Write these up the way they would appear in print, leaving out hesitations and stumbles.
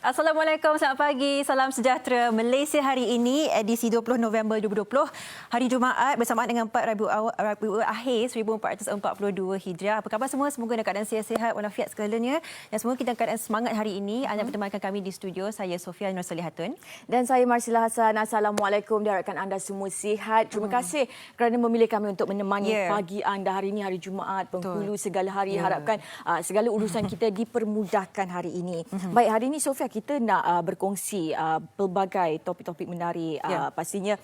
Assalamualaikum, selamat pagi. Salam sejahtera. Malaysia hari ini, edisi 20 November 2020, hari Jumaat bersamaan dengan 4 Rabiul Akhir 1442 Hijriah. Apa khabar semua? Semoga dalam keadaan sihat-sihat walafiat segalanya. Dan semua kita dalam keadaan semangat hari ini. Anda bertemankan kami di studio. Saya Sofia Nur Solihatun. Dan saya Marsila Hassan. Assalamualaikum. Diharapkan anda semua sihat. Terima kasih kerana memilih kami untuk menemani pagi anda hari ini, hari Jumaat. Penghulu segala hari. Harapkan segala urusan kita dipermudahkan hari ini. Baik, hari ini Sofia, kita nak berkongsi pelbagai topik-topik menarik. Pastinya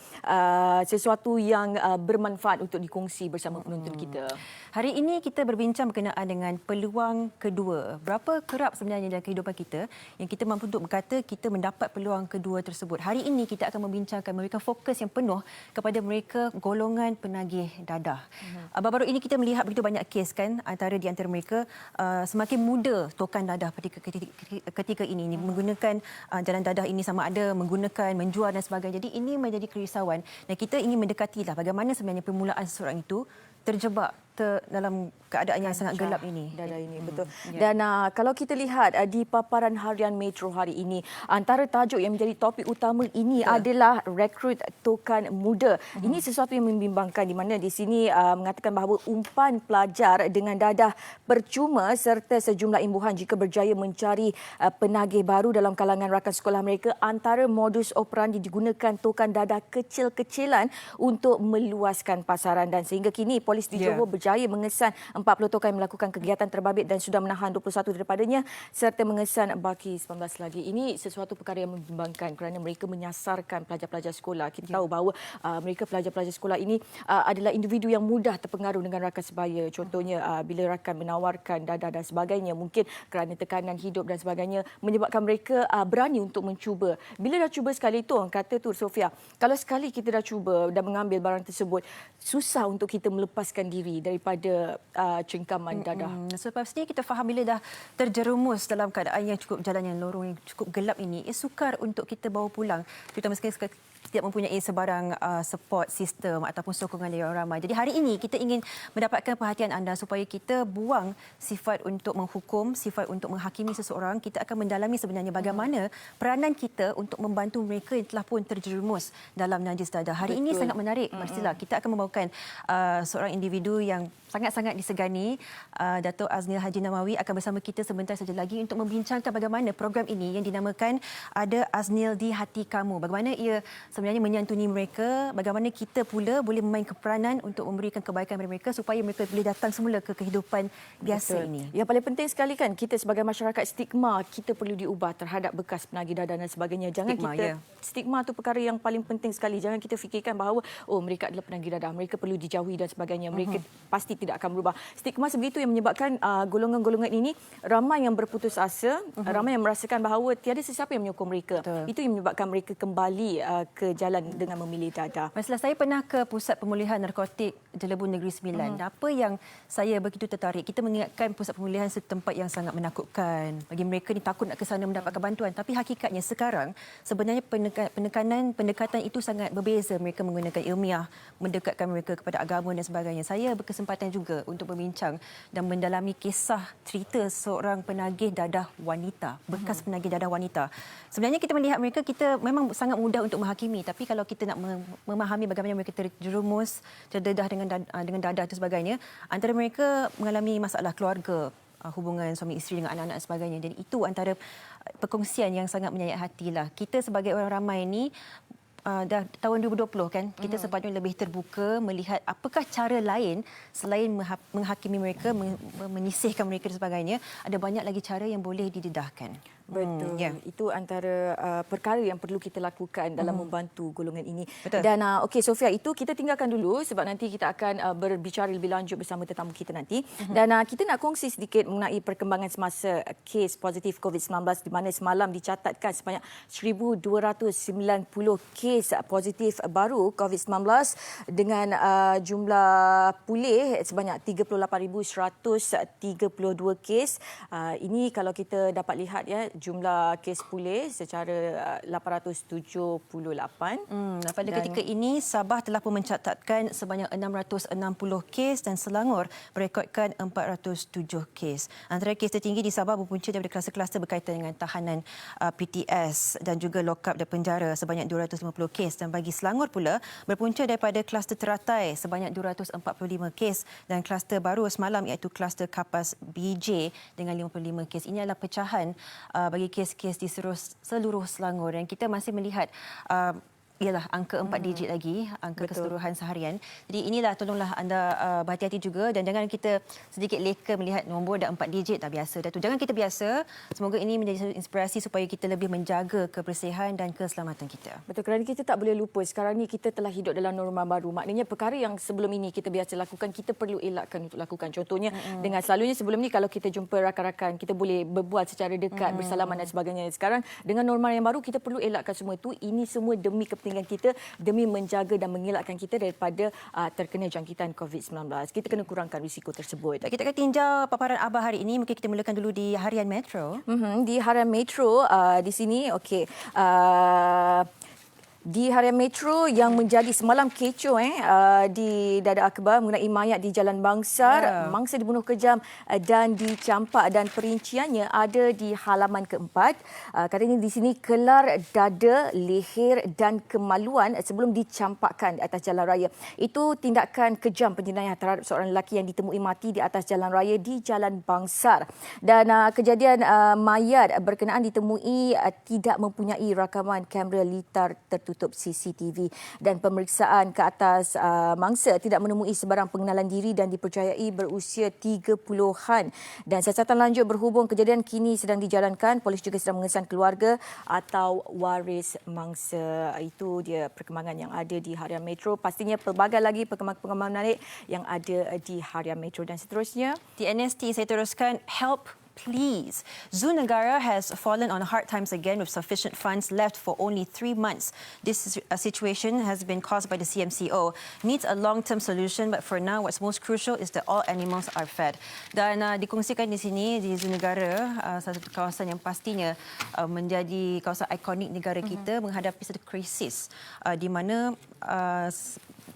sesuatu yang bermanfaat untuk dikongsi bersama penonton kita. Hari ini kita berbincang berkenaan dengan peluang kedua. Berapa kerap sebenarnya dalam kehidupan kita yang kita mampu untuk berkata kita mendapat peluang kedua tersebut. Hari ini kita akan membincangkan, memberikan fokus yang penuh kepada mereka golongan penagih dadah. Baru-baru ini kita melihat begitu banyak kes kan, di antara mereka semakin muda tokan dadah ketika ini menggunakan jalan dadah ini, sama ada menggunakan, menjual dan sebagainya. Jadi ini menjadi kerisauan dan kita ingin mendekatilah bagaimana sebenarnya permulaan seseorang itu terjebak dalam keadaan yang sangat gelap ini. Dadah ini, betul. Dan kalau kita lihat di paparan harian Metro hari ini, antara tajuk yang menjadi topik utama ini adalah rekrut tokan muda. Ini sesuatu yang membimbangkan, di mana di sini mengatakan bahawa umpan pelajar dengan dadah percuma serta sejumlah imbuhan jika berjaya mencari penagih baru dalam kalangan rakan sekolah mereka. Antara modus operandi digunakan tokan dadah kecil-kecilan untuk meluaskan pasaran, dan sehingga kini polis di Johor berjaya mengesan 40 tokan yang melakukan kegiatan terbabit dan sudah menahan 21 daripadanya serta mengesan baki 19 lagi. Ini sesuatu perkara yang membimbangkan kerana mereka menyasarkan pelajar-pelajar sekolah. Kita tahu bahawa mereka pelajar-pelajar sekolah ini adalah individu yang mudah terpengaruh dengan rakan sebaya. Contohnya bila rakan menawarkan dadah dan sebagainya, mungkin kerana tekanan hidup dan sebagainya menyebabkan mereka berani untuk mencuba. Bila dah cuba sekali tu, orang kata tu Sofia, kalau sekali kita dah cuba dan mengambil barang tersebut, susah untuk kita melepaskan diri daripada cengkaman dadah. Sebab pastinya kita faham bila dah terjerumus dalam keadaan yang cukup jalan yang lorong, yang cukup gelap ini, sukar untuk kita bawa pulang. Terutama sekali tidak mempunyai sebarang support system ataupun sokongan dari orang ramai. Jadi hari ini kita ingin mendapatkan perhatian anda supaya kita buang sifat untuk menghukum, sifat untuk menghakimi seseorang. Kita akan mendalami sebenarnya bagaimana peranan kita untuk membantu mereka yang telah pun terjerumus dalam najis dadah. Hari ini sangat menarik, Marsila. Kita akan membawakan seorang individu yang sangat-sangat disegani. Dato' Aznil Haji Namawi akan bersama kita sebentar saja lagi untuk membincangkan bagaimana program ini yang dinamakan Ada Aznil di Hati Kamu. Bagaimana ia sebenarnya menyantuni mereka, bagaimana kita pula boleh memainkan peranan untuk memberikan kebaikan kepada mereka supaya mereka boleh datang semula ke kehidupan biasa ini. Yang paling penting sekali kan, kita sebagai masyarakat, stigma kita perlu diubah terhadap bekas penagih dadah dan sebagainya. Jangan stigma itu perkara yang paling penting sekali. Jangan kita fikirkan bahawa mereka adalah penagih dadah, mereka perlu dijauhi dan sebagainya. Mereka pasti tidak akan berubah. Stigma sebegitu yang menyebabkan golongan-golongan ini ramai yang berputus asa, ramai yang merasakan bahawa tiada sesiapa yang menyokong mereka. Itu yang menyebabkan mereka kembali ke jalan dengan memilih dadah. Masalah saya pernah ke Pusat Pemulihan Narkotik Jelebu Negeri Sembilan. Apa yang saya begitu tertarik, kita mengingatkan pusat pemulihan setempat yang sangat menakutkan. Bagi mereka ni takut nak ke sana mendapatkan bantuan. Tapi hakikatnya sekarang sebenarnya pendekatan itu sangat berbeza. Mereka menggunakan ilmiah, mendekatkan mereka kepada agama dan sebagainya. Saya berkesempatan juga untuk berbincang dan mendalami kisah cerita seorang penagih dadah wanita, bekas penagih dadah wanita. Sebenarnya kita melihat mereka, kita memang sangat mudah untuk menghakimi, tapi kalau kita nak memahami bagaimana mereka terjerumus, terdedah dengan dadah dan sebagainya, antara mereka mengalami masalah keluarga, hubungan suami isteri dengan anak-anak dan sebagainya. Jadi itu antara perkongsian yang sangat menyayat hatilah. Kita sebagai orang ramai ini dah tahun 2020 kan, kita sepatutnya lebih terbuka melihat apakah cara lain selain menghakimi mereka, menyisihkan mereka dan sebagainya. Ada banyak lagi cara yang boleh didedahkan. Betul. Itu antara perkara yang perlu kita lakukan dalam membantu golongan ini. Betul. Dan okey Sofia, itu kita tinggalkan dulu sebab nanti kita akan berbicara lebih lanjut bersama tetamu kita nanti. Dan kita nak kongsi sedikit mengenai perkembangan semasa kes positif COVID-19, di mana semalam dicatatkan sebanyak 1,290 kes positif baru COVID-19 dengan jumlah pulih sebanyak 38,132 kes. Ini kalau kita dapat lihat jumlah kes pulih secara 878. Pada ketika ini, Sabah telah pun mencatatkan sebanyak 660 kes dan Selangor merekodkan 407 kes. Antara kes tertinggi di Sabah berpunca daripada kluster-kluster berkaitan dengan tahanan PTS dan juga lokap dan penjara sebanyak 250 kes. Dan bagi Selangor pula, berpunca daripada kluster teratai sebanyak 245 kes dan kluster baru semalam iaitu kluster Kapas BJ dengan 55 kes. Ini adalah pecahan bagi kes-kes di seluruh Selangor dan kita masih melihat ialah angka 4 digit lagi, angka keseluruhan seharian. Jadi inilah, tolonglah anda berhati-hati juga dan jangan kita sedikit leka melihat nombor dah 4 digit dah biasa. Datuk, jangan kita biasa. Semoga ini menjadi inspirasi supaya kita lebih menjaga kebersihan dan keselamatan kita. Betul, kerana kita tak boleh lupa sekarang ni kita telah hidup dalam norma baru. Maknanya perkara yang sebelum ini kita biasa lakukan, kita perlu elakkan untuk lakukan. Contohnya dengan selalunya sebelum ni kalau kita jumpa rakan-rakan, kita boleh berbual secara dekat, bersalaman dan sebagainya. Sekarang dengan norma yang baru, kita perlu elakkan semua itu. Ini semua demi kepentingan kita, demi menjaga dan mengelakkan kita daripada terkena jangkitan COVID-19. Kita kena kurangkan risiko tersebut. Kita akan tinjau paparan Abah hari ini. Mungkin kita mulakan dulu di Harian Metro. Di Harian Metro, di sini, okey. Di Harian Metro yang menjadi semalam kecoh di Dada Akbar mengenai mayat di Jalan Bangsar, mangsa dibunuh kejam dan dicampak dan perinciannya ada di halaman keempat. Katanya di sini kelar dada, leher dan kemaluan sebelum dicampakkan di atas jalan raya. Itu tindakan kejam penjenayah terhadap seorang lelaki yang ditemui mati di atas jalan raya di Jalan Bangsar. Dan kejadian mayat berkenaan ditemui tidak mempunyai rakaman kamera litar tertutup CCTV dan pemeriksaan ke atas mangsa tidak menemui sebarang pengenalan diri dan dipercayai berusia 30-an. Dan siasatan lanjut berhubung kejadian kini sedang dijalankan. Polis juga sedang mengesan keluarga atau waris mangsa. Itu dia perkembangan yang ada di Harian Metro. Pastinya pelbagai lagi perkembangan menarik yang ada di Harian Metro. Dan seterusnya, Di NST saya teruskan, help please. Zul Negara has fallen on hard times again with sufficient funds left for only 3 months. This situation has been caused by the CMCO. Needs a long-term solution, but for now what's most crucial is that all animals are fed. Dan dikongsikan di sini di Zul Negara, salah satu kawasan yang pastinya menjadi kawasan ikonik negara kita menghadapi satu krisis di mana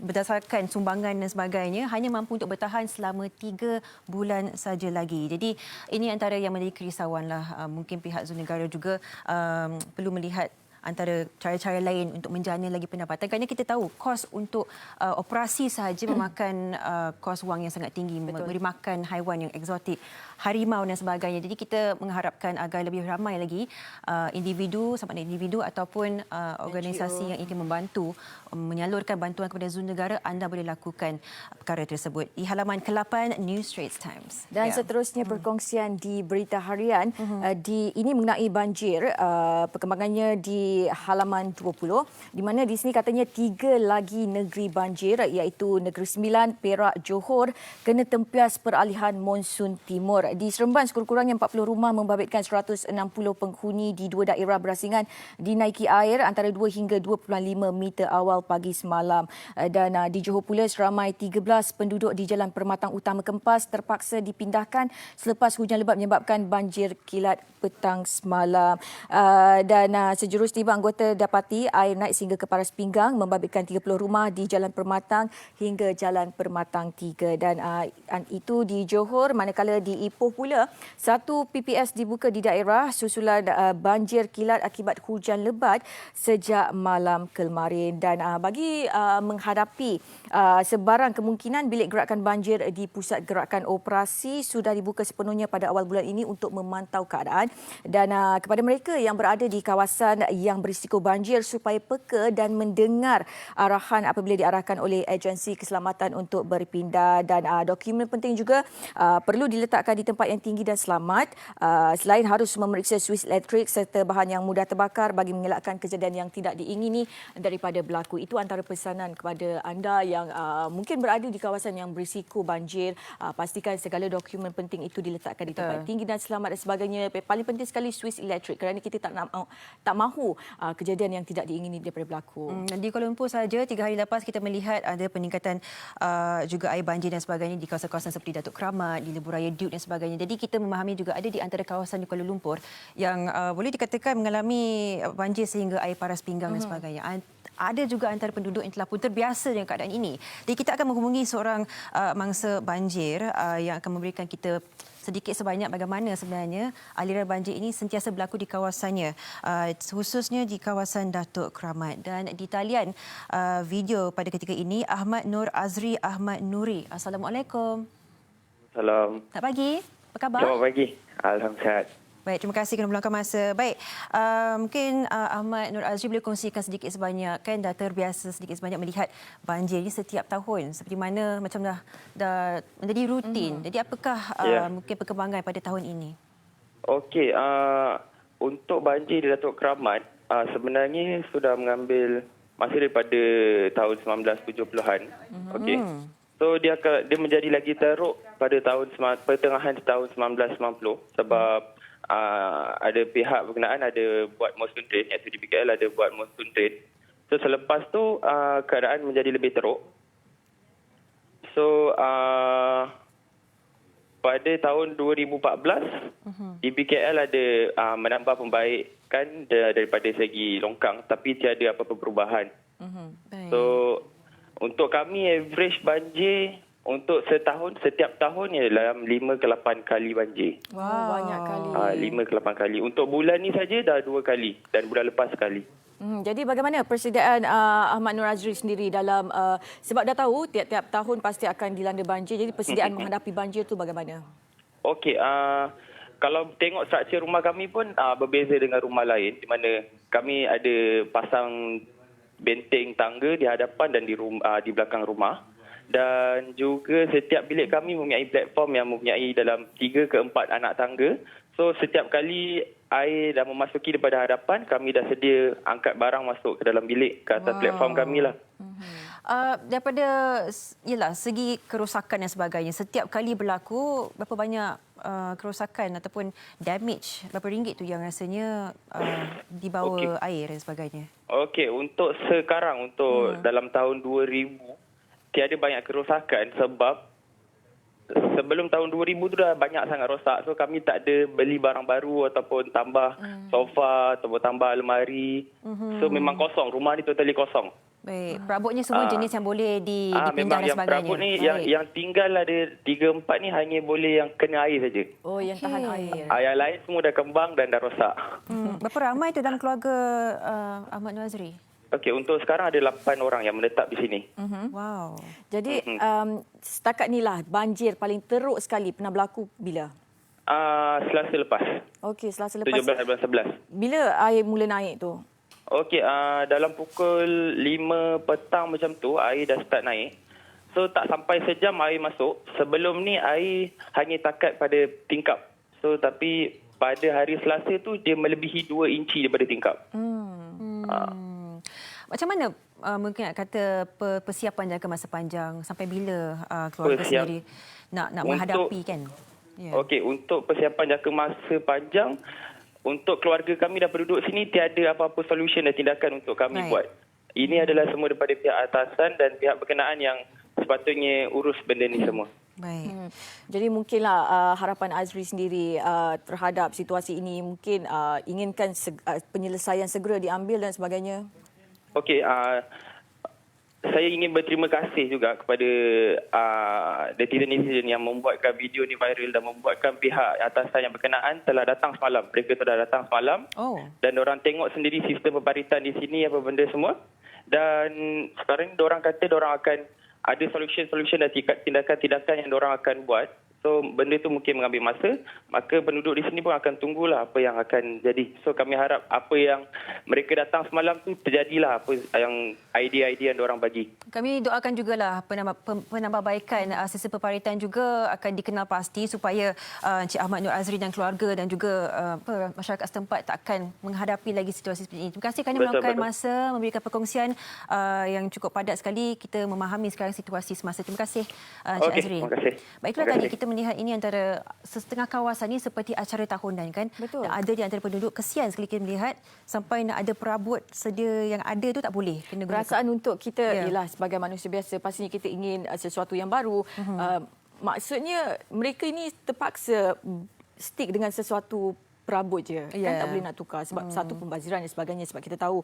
berdasarkan sumbangan dan sebagainya hanya mampu untuk bertahan selama 3 bulan saja lagi. Jadi ini antara yang menjadi kerisauan lah. Mungkin pihak Zul Negara juga perlu melihat antara cara-cara lain untuk menjana lagi pendapatan. Kerana kita tahu kos untuk operasi sahaja memakan kos wang yang sangat tinggi. Memberi makan haiwan yang eksotik, harimau dan sebagainya. Jadi kita mengharapkan agar lebih ramai lagi individu, sama ada individu ataupun organisasi yang ingin membantu menyalurkan bantuan kepada Zul Negara, anda boleh lakukan perkara tersebut. Di halaman ke-8 New Straits Times. Dan seterusnya perkongsian di Berita Harian ini mengenai banjir. Perkembangannya di halaman 20 di mana di sini katanya 3 lagi negeri banjir iaitu Negeri Sembilan, Perak, Johor kena tempias peralihan monsun timur. Di Seremban sekurang-kurangnya 40 rumah membabitkan 160 penghuni di 2 daerah berasingan dinaiki air antara 2 hingga 2.5 meter awal pagi semalam. Dan di Johor pula seramai 13 penduduk di Jalan Permatang Utama Kempas terpaksa dipindahkan selepas hujan lebat menyebabkan banjir kilat petang semalam. Dan sejurus tiba anggota dapati air naik sehingga ke paras pinggang membabitkan 30 rumah di Jalan Permatang hingga Jalan Permatang 3. Dan itu di Johor. Manakala di Ipoh pula, 1 PPS dibuka di daerah susulan banjir kilat akibat hujan lebat sejak malam kemarin. Dan bagi menghadapi sebarang kemungkinan, bilik gerakan banjir di Pusat Gerakan Operasi sudah dibuka sepenuhnya pada awal bulan ini untuk memantau keadaan. Dan kepada mereka yang berada di kawasan yang berisiko banjir supaya peka dan mendengar arahan apabila diarahkan oleh agensi keselamatan untuk berpindah. Dan dokumen penting juga perlu diletakkan di tempat yang tinggi dan selamat. Selain harus memeriksa suis elektrik serta bahan yang mudah terbakar bagi mengelakkan kejadian yang tidak diingini daripada berlaku. Itu antara pesanan kepada anda yang mungkin berada di kawasan yang berisiko banjir. Pastikan segala dokumen penting itu diletakkan di tempat tinggi dan selamat dan sebagainya. Paling penting sekali suis elektrik kerana kita tak mahu kejadian yang tidak diingini daripada berlaku. Di Kuala Lumpur saja 3 hari lepas kita melihat ada peningkatan juga air banjir dan sebagainya di kawasan-kawasan seperti Datuk Keramat, di Lebuh Raya Duke dan sebagainya. Jadi kita memahami juga ada di antara kawasan di Kuala Lumpur yang boleh dikatakan mengalami banjir sehingga air paras pinggang dan sebagainya. Ada juga antara penduduk yang telah pun terbiasa dengan keadaan ini. Jadi kita akan menghubungi seorang mangsa banjir yang akan memberikan kita sedikit sebanyak bagaimana sebenarnya aliran banjir ini sentiasa berlaku di kawasannya, khususnya di kawasan Datuk Keramat. Dan di talian video pada ketika ini Ahmad Nur Azri Ahmad Nuri. Assalamualaikum. Salam. Selamat pagi. Apa khabar? Selamat pagi. Alhamdulillah. Baik, terima kasih kerana meluangkan masa. Baik, mungkin Ahmad Nur Azri boleh kongsikan sedikit sebanyak, kan dah terbiasa sedikit sebanyak melihat banjir ini setiap tahun. Seperti mana macam dah menjadi rutin. Jadi apakah mungkin perkembangan pada tahun ini? Okey, untuk banjir di Datuk Keramat, sebenarnya sudah mengambil masa daripada tahun 1970-an. Okey. So dia menjadi lagi teruk pada pertengahan tahun 1990 sebab ada pihak berkenaan ada buat monsoon drain, iaitu di PKL ada buat monsoon drain. So selepas tu keadaan menjadi lebih teruk. So pada tahun 2014 di PKL ada menambah pembaikan daripada segi longkang tapi tiada apa-apa perubahan. So untuk kami average banjir untuk setahun, setiap tahun dalam 5 ke 8 kali banjir. Wow, banyak kali. 5 ke 8 kali. Untuk bulan ni saja dah 2 kali dan bulan lepas sekali. Jadi bagaimana persediaan Ahmad Nur Azri sendiri dalam sebab dah tahu tiap-tiap tahun pasti akan dilanda banjir. Jadi persediaan menghadapi banjir tu bagaimana? Okey, kalau tengok struktur rumah kami pun berbeza dengan rumah lain di mana kami ada pasang benteng tangga di hadapan dan di belakang rumah. Dan juga setiap bilik kami mempunyai platform yang mempunyai dalam 3 ke 4 anak tangga. So setiap kali air dah memasuki daripada hadapan, kami dah sedia angkat barang masuk ke dalam bilik ke atas platform kami lah. Daripada segi kerosakan dan sebagainya, setiap kali berlaku berapa banyak kerosakan ataupun damage, berapa ringgit tu yang rasanya dibawa air dan sebagainya? Okey, untuk sekarang, untuk dalam tahun 2000 tiada banyak kerosakan sebab sebelum tahun 2000 tu dah banyak sangat rosak. So kami tak ada beli barang baru ataupun tambah sofa ataupun tambah almari. So memang kosong. Rumah ni totally kosong. Baik. Perabotnya semua jenis yang boleh dipindah dan sebagainya. Perabot ni yang tinggal ada 3-4 ni hanya boleh yang kena air saja. Oh, yang tahan air. Yang lain semua dah kembang dan dah rosak. Berapa ramai tu dalam keluarga Ahmad Nur Azri? Okey, untuk sekarang ada 8 orang yang menetap di sini. Wow. Jadi setakat ni lah banjir paling teruk sekali pernah berlaku bila? Selasa lepas. Okey, Selasa lepas. 17-11. Bila air mula naik tu? Okey, dalam pukul 5 petang macam tu air dah start naik. So tak sampai sejam air masuk. Sebelum ni air hanya takat pada tingkap. So tapi pada hari Selasa tu dia melebihi 2 inci daripada tingkap. Macam mana mungkin nak kata persiapan jangka masa panjang, sampai bila keluarga sendiri nak menghadapi kan? Okey, untuk persiapan jangka masa panjang, untuk keluarga kami dah penduduk sini tiada apa-apa solution dan tindakan untuk kami buat. Ini adalah semua daripada pihak atasan dan pihak berkenaan yang sepatutnya urus benda ni semua. Baik. Jadi mungkinlah harapan Azri sendiri terhadap situasi ini mungkin inginkan penyelesaian segera diambil dan sebagainya. Okey, saya ingin berterima kasih juga kepada netizen-netizen yang membuatkan video ni viral dan membuatkan pihak atasan yang berkenaan telah datang semalam. Mereka telah datang semalam dan orang tengok sendiri sistem pembaritan di sini apa benda semua. Dan sekarang diorang kata diorang akan ada solution-solution dan tindakan-tindakan yang diorang akan buat. So benda itu mungkin mengambil masa, maka penduduk di sini pun akan tunggulah apa yang akan jadi. So kami harap apa yang mereka datang semalam tu terjadilah apa yang idea-idea yang diorang bagi. Kami doakan jugalah penambahbaikan sistem pembaritan juga akan dikenal pasti supaya Encik Ahmad Nur Azri dan keluarga dan juga masyarakat setempat tak akan menghadapi lagi situasi seperti ini. Terima kasih kerana meluangkan masa, memberikan perkongsian yang cukup padat sekali. Kita memahami sekarang situasi semasa. Terima kasih Encik Azri. Terima kasih. Baiklah tadi kita melihat ini antara setengah kawasan ini seperti acara tahunan kan. Betul. Dan ada di antara penduduk kesian sekali kita melihat sampai nak ada perabot sedia yang ada tu tak boleh. Kena guna Perasaan untuk kita Ya. ialah sebagai manusia biasa pastinya kita ingin sesuatu yang baru. Maksudnya mereka ini terpaksa stick dengan sesuatu perabot je. Kan Ya. tak boleh nak tukar sebab satu pembaziran dan sebagainya, sebab kita tahu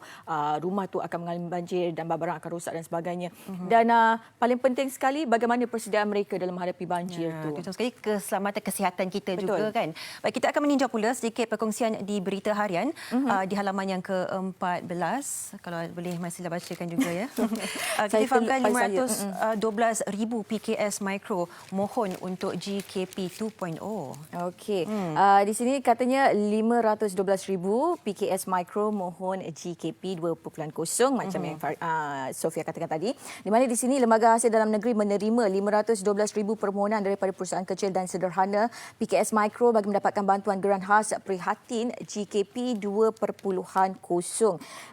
rumah tu akan mengalami banjir dan barang akan rosak dan sebagainya. Dan paling penting sekali bagaimana persediaan mereka dalam menghadapi banjir tu. Terutama sekali keselamatan kesihatan kita Betul. juga kan. Baik, kita akan meninjau pula sedikit perkongsian di berita harian di halaman yang ke-14. Kalau boleh masih bacakan juga ya. Saya Kita fahamkan terlupa 512,000 PKS Micro mohon untuk GKP 2.0. Okey. Di sini katanya 512,000 PKS Micro mohon GKP 2.0 macam yang Sofia katakan tadi. Di mana di sini Lembaga Hasil Dalam Negeri menerima 512,000 permohonan daripada perusahaan kecil dan sederhana PKS Micro bagi mendapatkan bantuan geran khas prihatin GKP 2.0.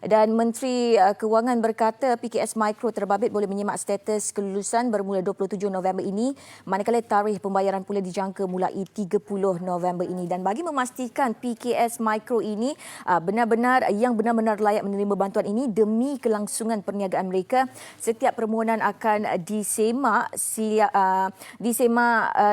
Dan Menteri Kewangan berkata PKS Micro terbabit boleh menyemak status kelulusan bermula 27 November ini, manakala tarikh pembayaran pula dijangka mulai 30 November ini. Dan bagi memastikan PKS Micro ini benar-benar layak menerima bantuan ini demi kelangsungan perniagaan mereka, setiap permohonan akan disemak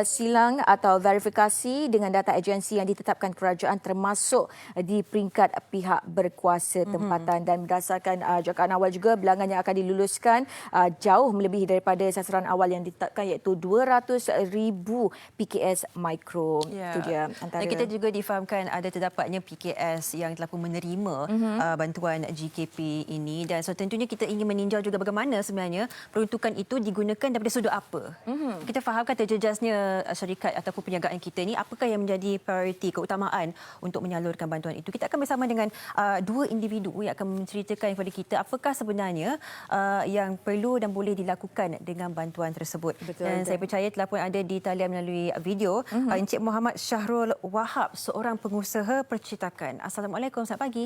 silang atau verifikasi dengan data agensi yang ditetapkan kerajaan termasuk di peringkat pihak berkuasa tempatan. Dan berdasarkan jangkaan awal juga, bilangan yang akan diluluskan jauh melebihi daripada sasaran awal yang ditetapkan, iaitu 200,000 PKS Micro. Itu dia antara. Dan kita juga difahamkan ada terdapatnya PKS yang telah pun menerima bantuan GKP ini, dan so tentunya kita ingin meninjau juga bagaimana sebenarnya peruntukan itu digunakan daripada sudut apa. Kita fahamkan terjejasnya syarikat ataupun perniagaan kita ini, apakah yang menjadi prioriti, keutamaan untuk menyalurkan bantuan itu. Kita akan bersama dengan dua individu yang akan menceritakan kepada kita apakah sebenarnya yang perlu dan boleh dilakukan dengan bantuan tersebut. Betul, dan betul. saya percaya telah pun ada di talian melalui video Encik Muhammad Syahrul Wahab, seorang pengusaha percetakan. Assalamualaikum, selamat pagi.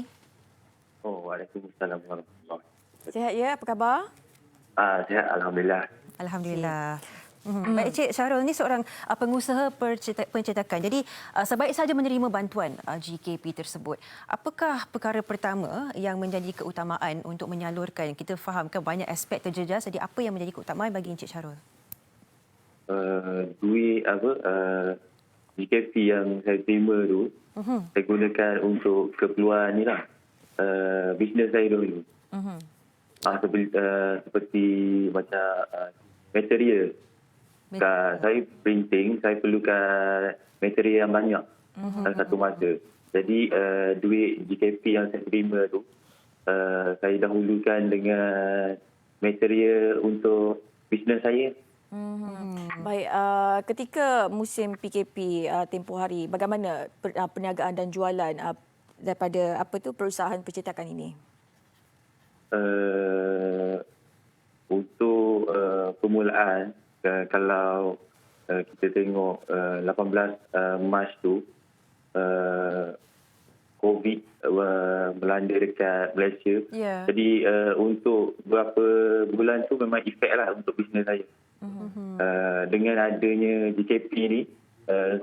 Waalaikumsalam warahmatullahi wabarakatuh. Sihat ya, apa khabar? Sihat, alhamdulillah. Alhamdulillah. Baik, Encik Syahrul ni seorang pengusaha pencetakan. Jadi sebaik saja menerima bantuan GKP tersebut, apakah perkara pertama yang menjadi keutamaan untuk menyalurkan? Kita fahamkan banyak aspek terjejas, jadi apa yang menjadi keutamaan bagi Encik Syahrul? GKP yang saya terima tu, saya gunakan untuk keperluan ni lah, bisnes saya dulu. Seperti macam material. Saya printing, saya perlukan material yang banyak dalam satu masa. Jadi duit GKP yang saya terima tu, saya dahulukan dengan material untuk bisnes saya. Baik, ketika musim PKP tempoh hari, bagaimana perniagaan dan jualan daripada perusahaan percetakan ini? Untuk permulaan, kalau kita tengok 18 Mac tu, COVID melanda dekat Malaysia. Ya. Jadi untuk beberapa bulan tu memang efek lah untuk bisnes saya. Dengan adanya GKP ni,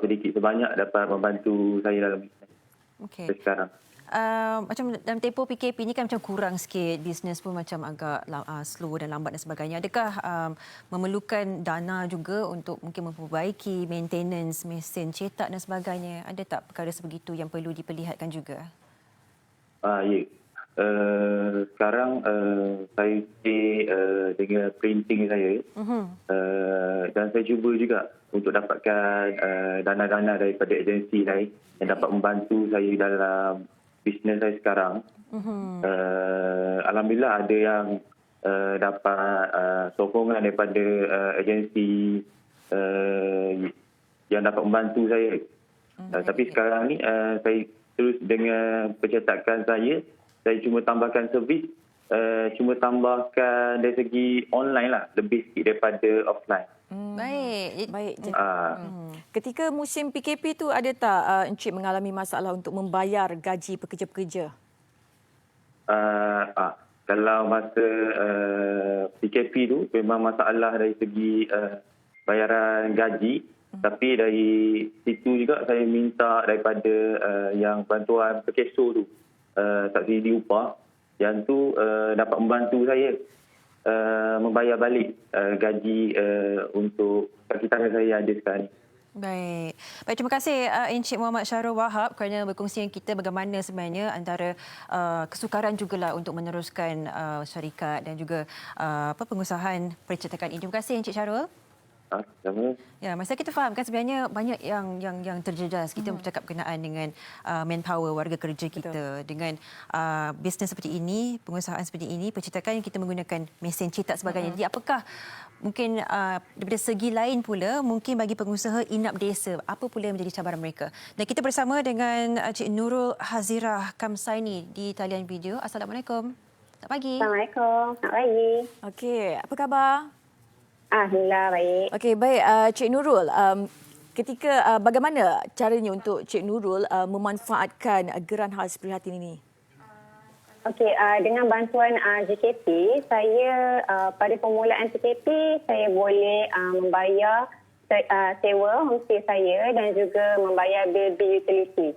sedikit sebanyak dapat membantu saya dalam bisnes sekarang. Macam dalam tempoh PKP ni kan macam kurang sikit, bisnes pun macam agak slow dan lambat dan sebagainya. Adakah memerlukan dana juga untuk mungkin memperbaiki maintenance mesin cetak dan sebagainya? Ada tak perkara sebegitu yang perlu diperlihatkan juga? Ya. Sekarang saya stay dengan printing saya, dan saya cuba juga untuk dapatkan dana-dana daripada agensi lain yang dapat membantu saya dalam bisnes saya sekarang. Alhamdulillah ada yang dapat sokongan daripada agensi yang dapat membantu saya. Tapi sekarang ni saya terus dengan pencetakan saya cuma tambahkan servis, cuma tambahkan dari segi online lah, lebih sikit daripada offline. Baik. Ketika musim PKP tu, ada tak Encik mengalami masalah untuk membayar gaji pekerja-pekerja? Kalau masa PKP tu memang masalah dari segi bayaran gaji. Tapi dari situ juga saya minta daripada yang bantuan perkeso tu, subsidi upah, yang tu dapat membantu saya membayar balik gaji untuk kaki tangan saya ada sekarang ni. Baik. Baik, terima kasih Encik Muhammad Syahrul Wahab kerana berkongsi dengan kita bagaimana sebenarnya antara kesukaran jugalah untuk meneruskan syarikat dan juga pengusahaan percetakan ini. Terima kasih Encik Syahrul. Sama. Ya, masa kita faham kan sebenarnya banyak yang terjejas. Kita bercakap berkenaan dengan manpower warga kerja kita. Betul. Dengan bisnes seperti ini, pengusahaan seperti ini, percetakan yang kita menggunakan mesin cetak sebagainya. Jadi apakah mungkin daripada segi lain pula mungkin bagi pengusaha inap desa, apa pula yang menjadi cabaran mereka? Dan kita bersama dengan Cik Nurul Hazirah Kamsaini di talian video. Assalamualaikum. Selamat pagi. Assalamualaikum. Selamat pagi. Okey, apa khabar? Alhamdulillah baik. Okey, baik Cik Nurul, ketika bagaimana caranya untuk Cik Nurul memanfaatkan geran khas prihatin ini? Okey, dengan bantuan JKP, saya pada permulaan JKP, saya boleh membayar sewa homestay saya dan juga membayar bil-bil utility.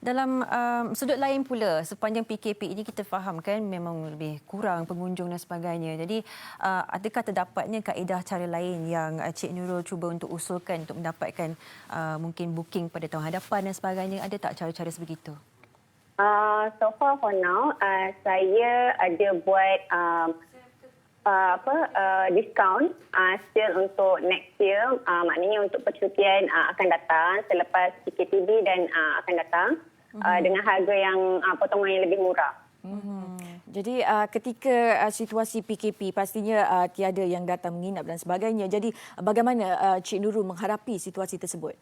Dalam sudut lain pula, sepanjang PKP ini kita faham kan memang lebih kurang pengunjung dan sebagainya. Jadi adakah terdapatnya kaedah cara lain yang Cik Nurul cuba untuk usulkan untuk mendapatkan mungkin booking pada tahun hadapan dan sebagainya? Ada tak cara-cara sebegitu? So far for now, saya ada buat diskaun still untuk next year, maknanya untuk percutian akan datang selepas PKPB dan akan datang dengan harga yang potongan yang lebih murah. Jadi ketika situasi PKP pastinya tiada yang datang menginap dan sebagainya. Jadi bagaimana Cik Nurul menghadapi situasi tersebut?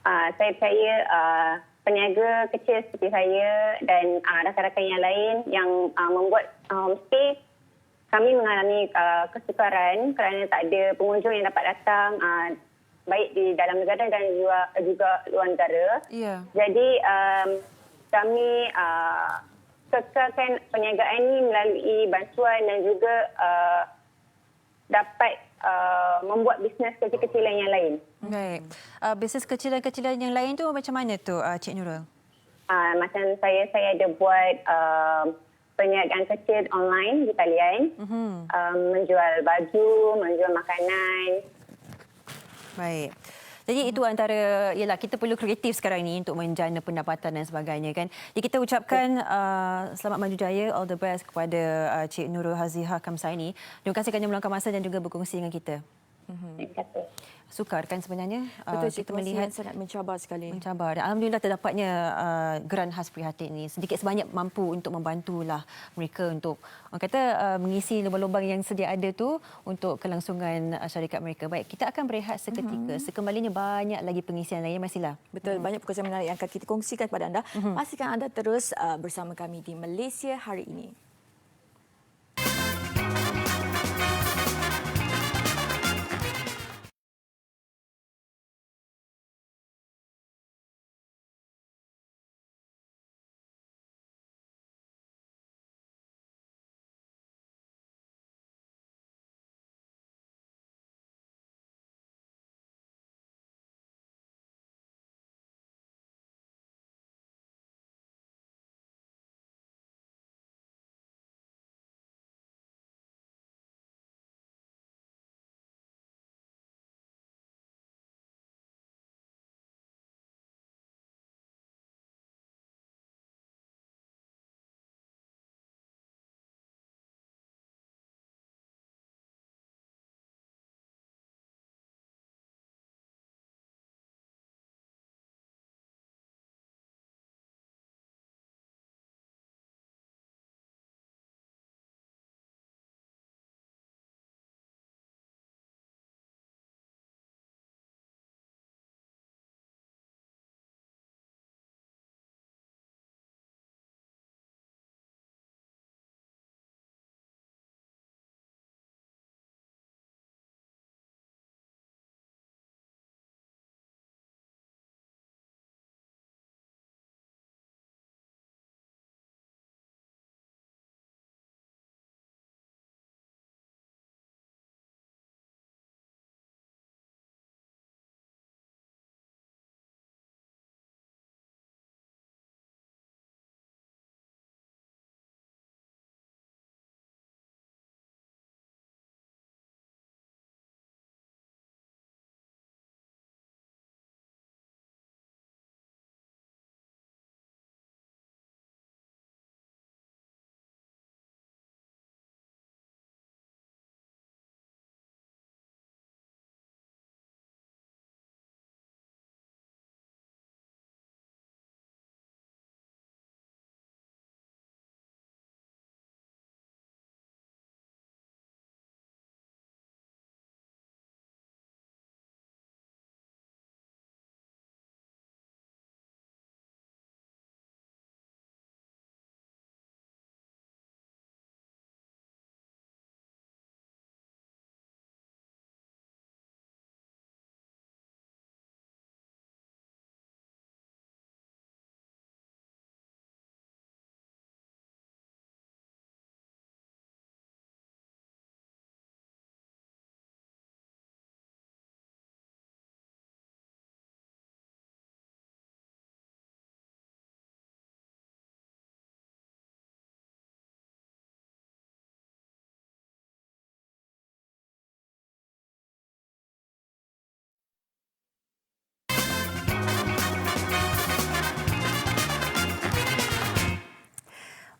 Saya percaya peniaga kecil seperti saya dan rakan-rakan yang lain yang membuat homestay, kami mengalami kesukaran kerana tak ada pengunjung yang dapat datang baik di dalam negara dan juga luar negara. Yeah. Jadi kami kekalkan perniagaan ini melalui bantuan dan juga dapat membuat bisnes kecil-kecilan yang lain. Baik. Bisnes kecilan-kecilan yang lain tu macam mana tu Cik Nurul? Macam saya ada buat perniagaan kecil online di talian, menjual baju, menjual makanan. Baik. Jadi itu antara, ialah kita perlu kreatif sekarang ini untuk menjana pendapatan dan sebagainya kan. Jadi kita ucapkan selamat maju jaya, all the best kepada Cik Nurul Hazirah Kamsaini. Terima kasih kerana meluangkan masa dan juga berkongsi dengan kita. Terima kasih. Sukar kan sebenarnya Betul, kita melihat sangat mencabar sekali. Mencabar. Dan alhamdulillah terdapatnya geran khas prihatin ini sedikit sebanyak mampu untuk membantulah mereka untuk orang kata mengisi lubang-lubang yang sedia ada tu untuk kelangsungan syarikat mereka. Baik, kita akan berehat seketika. Sekembalinya banyak lagi pengisian lain masihlah. Betul, banyak perkongsian menarik yang akan kita kongsikan kepada anda. Pastikan anda terus bersama kami di Malaysia Hari Ini.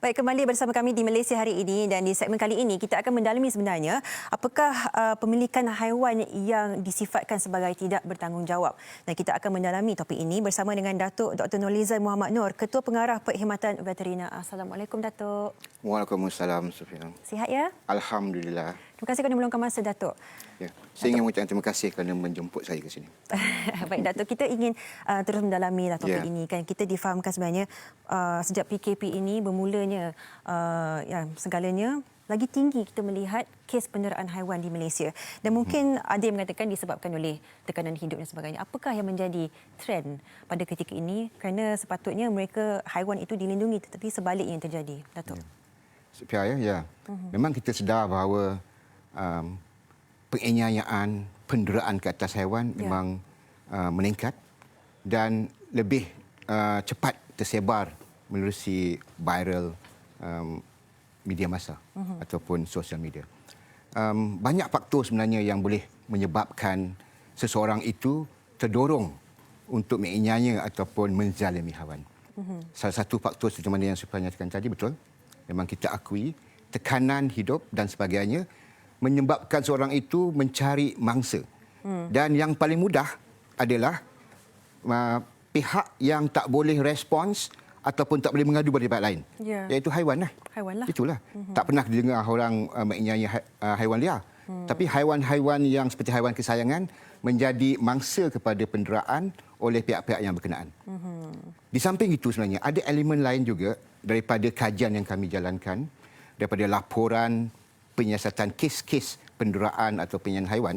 Baik, kembali bersama kami di Malaysia hari ini dan di segmen kali ini kita akan mendalami sebenarnya apakah pemilikan haiwan yang disifatkan sebagai tidak bertanggungjawab. Dan kita akan mendalami topik ini bersama dengan Datuk Dr. Nurlizan Muhammad Noor, Ketua Pengarah Perkhidmatan Veterina. Assalamualaikum, Datuk. Waalaikumsalam, Sufian. Sihat ya? Alhamdulillah. Terima kasih kerana meluangkan masa, Datuk. Ya, saya ingin mengucapkan terima kasih kerana menjemput saya ke sini. Baik, Datuk, kita ingin terus mendalami topik ini. Kan kita difahamkan sebenarnya sejak PKP ini bermulanya segalanya lagi tinggi kita melihat kes penderaan haiwan di Malaysia. Dan mungkin ada yang mengatakan disebabkan oleh tekanan hidup dan sebagainya. Apakah yang menjadi trend pada ketika ini? Kerana sepatutnya haiwan itu dilindungi, tetapi sebaliknya yang terjadi, Datuk. Sufian, ya. Memang kita sedar bahawa penganiayaan, penderaan ke atas haiwan memang meningkat dan lebih cepat tersebar menerusi viral media massa ataupun sosial media. Banyak faktor sebenarnya yang boleh menyebabkan seseorang itu terdorong untuk menganiaya ataupun menzalimi haiwan. Salah satu faktor seperti mana yang saya nyatakan tadi, betul. Memang kita akui tekanan hidup dan sebagainya menyebabkan seorang itu mencari mangsa. Dan yang paling mudah adalah pihak yang tak boleh respons ataupun tak boleh mengadu pada pihak lain. Iaitu haiwan lah. Haiwan lah. Itulah. Tak pernah dengar orang menganiaya haiwan liar. Tapi haiwan-haiwan yang seperti haiwan kesayangan menjadi mangsa kepada penderaan oleh pihak-pihak yang berkenaan. Di samping itu sebenarnya ada elemen lain juga daripada kajian yang kami jalankan, daripada laporan penyiasatan kes-kes penderaan atau penganiayaan haiwan,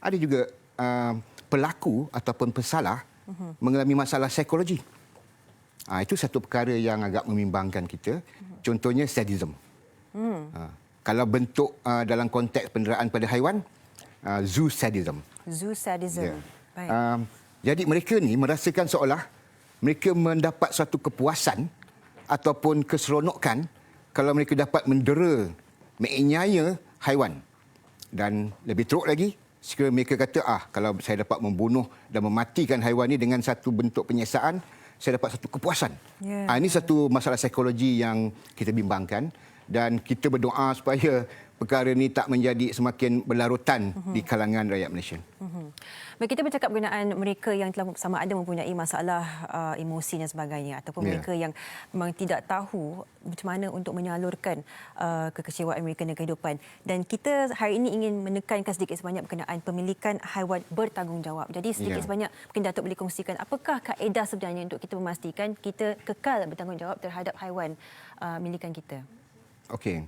ada juga pelaku ataupun pesalah mengalami masalah psikologi. Itu satu perkara yang agak membimbangkan kita. Contohnya sadism. Kalau bentuk dalam konteks penderaan pada haiwan, zoo sadism. Zoo sadism. Baik. Jadi mereka ni merasakan seolah mereka mendapat suatu kepuasan ataupun keseronokan kalau mereka dapat mendera, menganiaya haiwan. Dan lebih teruk lagi, sekiranya mereka kata, kalau saya dapat membunuh dan mematikan haiwan ini dengan satu bentuk penyiksaan, saya dapat satu kepuasan. Ini satu masalah psikologi yang kita bimbangkan dan kita berdoa supaya perkara ini tak menjadi semakin berlarutan di kalangan rakyat Malaysia. Baik, kita bercakap berkenaan mereka yang telah sama ada mempunyai masalah emosi dan sebagainya ataupun mereka yang memang tidak tahu macam mana untuk menyalurkan kekecewaan mereka dalam kehidupan. Dan kita hari ini ingin menekankan sedikit sebanyak berkenaan pemilikan haiwan bertanggungjawab. Jadi sedikit sebanyak mungkin Datuk boleh kongsikan apakah kaedah sebenarnya untuk kita memastikan kita kekal bertanggungjawab terhadap haiwan milikan kita. Okey.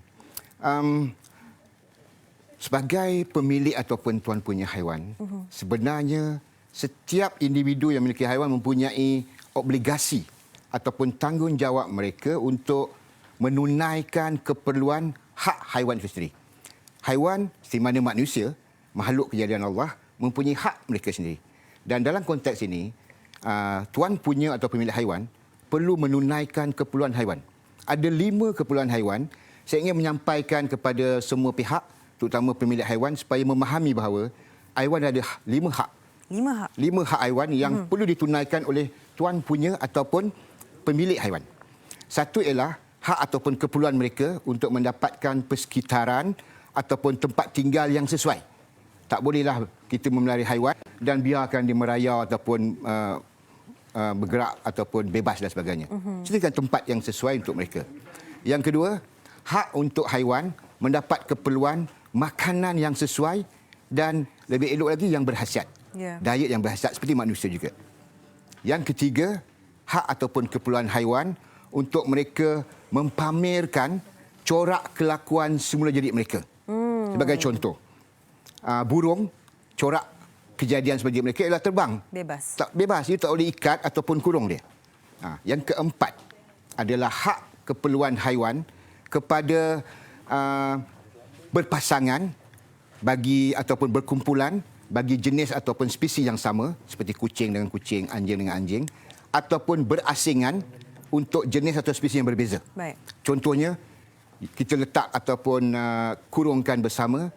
Sebagai pemilik ataupun tuan punya haiwan, sebenarnya setiap individu yang memiliki haiwan mempunyai obligasi ataupun tanggungjawab mereka untuk menunaikan keperluan hak haiwan itu sendiri. Haiwan, seperti mana manusia, makhluk kejadian Allah, mempunyai hak mereka sendiri. Dan dalam konteks ini, tuan punya atau pemilik haiwan perlu menunaikan keperluan haiwan. Ada 5 keperluan haiwan. Saya ingin menyampaikan kepada semua pihak, terutama pemilik haiwan, supaya memahami bahawa haiwan ada 5 hak. 5 hak? 5 hak haiwan yang perlu ditunaikan oleh tuan punya ataupun pemilik haiwan. Satu ialah hak ataupun keperluan mereka untuk mendapatkan persekitaran ataupun tempat tinggal yang sesuai. Tak bolehlah kita memelihara haiwan dan biarkan dia merayau ataupun bergerak ataupun bebas dan sebagainya. Sediakan tempat yang sesuai untuk mereka. Yang kedua, hak untuk haiwan mendapat keperluan makanan yang sesuai dan lebih elok lagi yang berkhasiat. Diet yang berkhasiat seperti manusia juga. Yang ketiga, hak ataupun keperluan haiwan untuk mereka mempamerkan corak kelakuan semula jadi mereka. Sebagai contoh, burung, corak kejadian seperti mereka ialah terbang. Bebas. Bebas, dia tak boleh ikat ataupun kurung dia. Yang keempat adalah hak keperluan haiwan kepada berpasangan bagi ataupun berkumpulan bagi jenis ataupun spesies yang sama seperti kucing dengan kucing, anjing dengan anjing ataupun berasingan untuk jenis atau spesies yang berbeza. Baik. Contohnya kita letak ataupun kurungkan bersama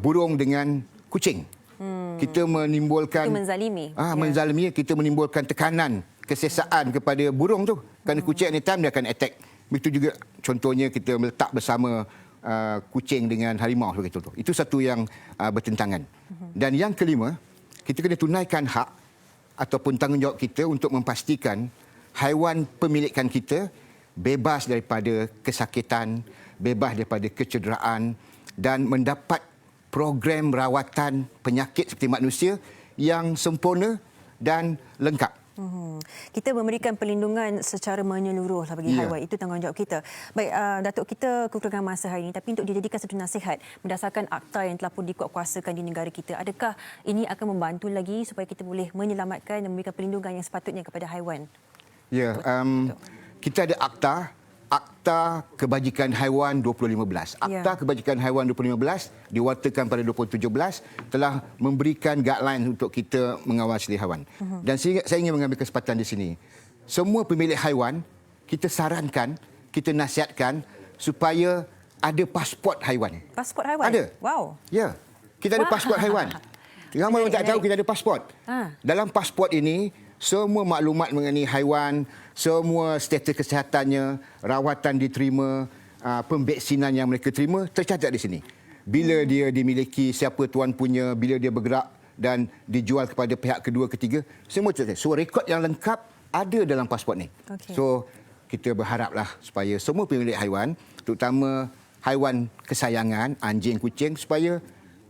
burung dengan kucing. Kita menimbulkan Itu menzalimi. Menzalimi, kita menimbulkan tekanan, kesesaan kepada burung tu. Kerana kucing anytime dia akan attack Begitu juga contohnya kita meletak bersama kucing dengan harimau sebagai contoh. Itu satu yang bertentangan. Dan yang kelima, kita kena tunaikan hak ataupun tanggungjawab kita untuk memastikan haiwan pemilikan kita bebas daripada kesakitan, bebas daripada kecederaan dan mendapat program rawatan penyakit seperti manusia yang sempurna dan lengkap. Kita memberikan perlindungan secara menyeluruh bagi haiwan. Itu tanggungjawab kita. Baik, Datuk, kita kekurangan masa hari ini. Tapi untuk dijadikan satu nasihat berdasarkan akta yang telah pun dikuatkuasakan di negara kita, adakah ini akan membantu lagi supaya kita boleh menyelamatkan dan memberikan perlindungan yang sepatutnya kepada haiwan? Ya, kita ada Akta Kebajikan Haiwan 2015. Akta Kebajikan Haiwan 2015 diwartakan pada 2017 telah memberikan guideline untuk kita mengawasi haiwan. Dan saya ingin mengambil kesempatan di sini. Semua pemilik haiwan, kita sarankan, kita nasihatkan supaya ada pasport haiwan. Pasport haiwan? Ada. Wow. Ya, kita ada pasport haiwan. Ramai orang tak tahu kita ada pasport. Dalam pasport ini, semua maklumat mengenai haiwan, semua status kesihatannya, rawatan diterima, pemvaksinan yang mereka terima, tercatat di sini. Bila dia dimiliki, siapa tuan punya, bila dia bergerak dan dijual kepada pihak kedua, ketiga, semua tercatat. So, rekod yang lengkap ada dalam pasport ni. So, kita berharaplah supaya semua pemilik haiwan, terutama haiwan kesayangan, anjing, kucing, supaya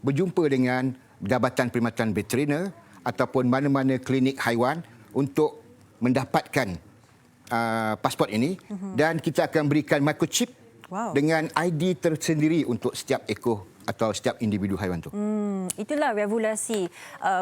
berjumpa dengan Jabatan Perkhidmatan Veteriner ataupun mana-mana klinik haiwan untuk mendapatkan pasport ini dan kita akan berikan microchip dengan ID tersendiri untuk setiap ekor atau setiap individu haiwan itu. Itulah revolusi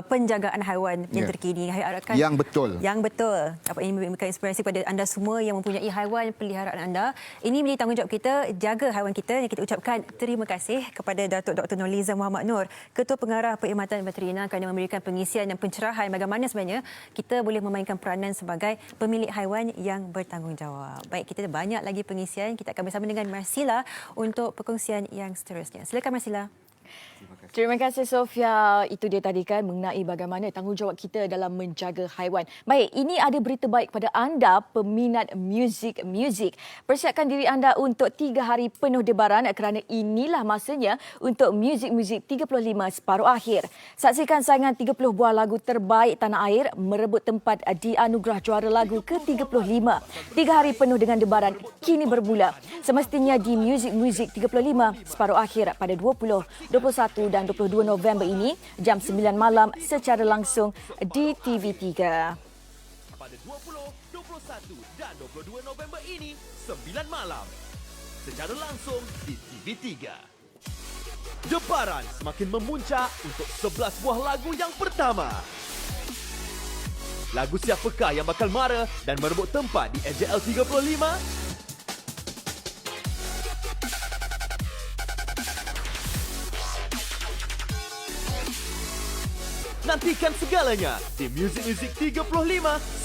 penjagaan haiwan yang terkini. Harapkan yang betul. Yang betul. Dapat ini memberikan inspirasi kepada anda semua yang mempunyai haiwan peliharaan anda. Ini menjadi tanggungjawab kita, jaga haiwan kita. Yang kita ucapkan terima kasih kepada Datuk Dr. Nurliza Muhammad Noor, Ketua Pengarah Perkhidmatan Veteriner, kerana memberikan pengisian dan pencerahan bagaimana sebenarnya kita boleh memainkan peranan sebagai pemilik haiwan yang bertanggungjawab. Baik, kita ada banyak lagi pengisian. Kita akan bersama dengan Marsila untuk perkongsian yang seterusnya. Silakan Marsila. Terima kasih Sofia. Itu dia tadi kan mengenai bagaimana tanggungjawab kita dalam menjaga haiwan. Baik, ini ada berita baik kepada anda peminat muzik. Persiapkan diri anda untuk 3 hari penuh debaran kerana inilah masanya untuk muzik 35 separuh akhir. Saksikan saingan 30 buah lagu terbaik tanah air merebut tempat di anugerah juara lagu ke-35. 3 hari penuh dengan debaran kini bermula. Semestinya di muzik 35 separuh akhir pada 20, 21 dan 22 November ini jam 9 malam secara langsung di TV3. Pada 20, 21 dan 22 November ini 9 malam secara langsung di TV3. Debaran semakin memuncak untuk 11 buah lagu yang pertama. Lagu siapakah yang bakal mara dan merebut tempat di AJL 35? Nantikan segalanya di Muzik 35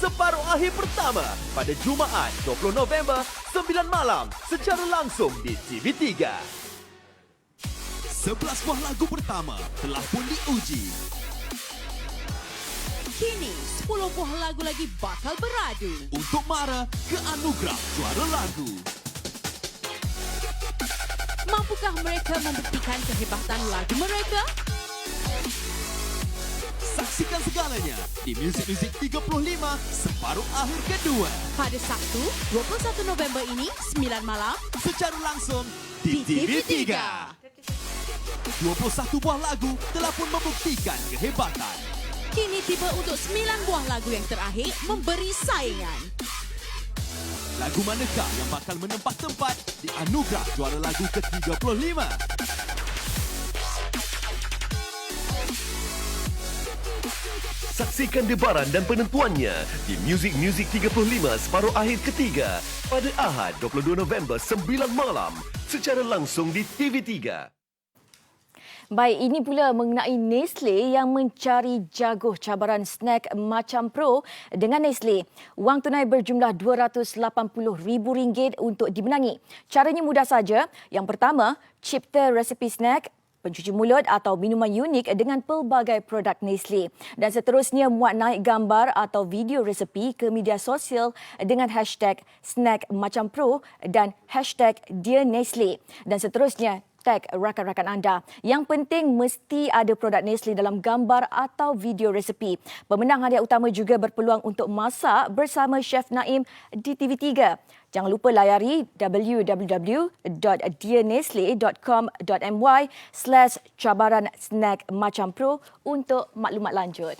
separuh akhir pertama pada Jumaat 20 November 9 malam secara langsung di TV3. 11 buah lagu pertama telah pun diuji. Kini 10 buah lagu lagi bakal beradu untuk mara ke anugerah juara lagu. Mampukah mereka membuktikan kehebatan lagu mereka? Saksikan segalanya di Muzik 35 separuh akhir kedua. Pada Sabtu, 21 November ini, 9 malam. Secara langsung di TV3. 21 buah lagu telah pun membuktikan kehebatan. Kini tiba untuk 9 buah lagu yang terakhir memberi saingan. Lagu manakah yang bakal menempah tempat di anugerah juara lagu ke-35? Saksikan debaran dan penentuannya di Muzik 35 separuh akhir ketiga pada Ahad 22 November 9 malam secara langsung di TV3. Baik, ini pula mengenai Nestle yang mencari jaguh cabaran snack macam pro dengan Nestle. Wang tunai berjumlah RM280,000 untuk dimenangi. Caranya mudah saja. Yang pertama, cipta resepi snack pencuci mulut atau minuman unik dengan pelbagai produk Nestle. Dan seterusnya, muat naik gambar atau video resepi ke media sosial dengan hashtag snack macam pro dan hashtag Dear Nestle. Dan seterusnya, tag rakan-rakan anda. Yang penting mesti ada produk Nestle dalam gambar atau video resepi. Pemenang hadiah utama juga berpeluang untuk masak bersama Chef Naim di TV3. Jangan lupa layari www.dearnestle.com.my/cabaran snack macam pro untuk maklumat lanjut.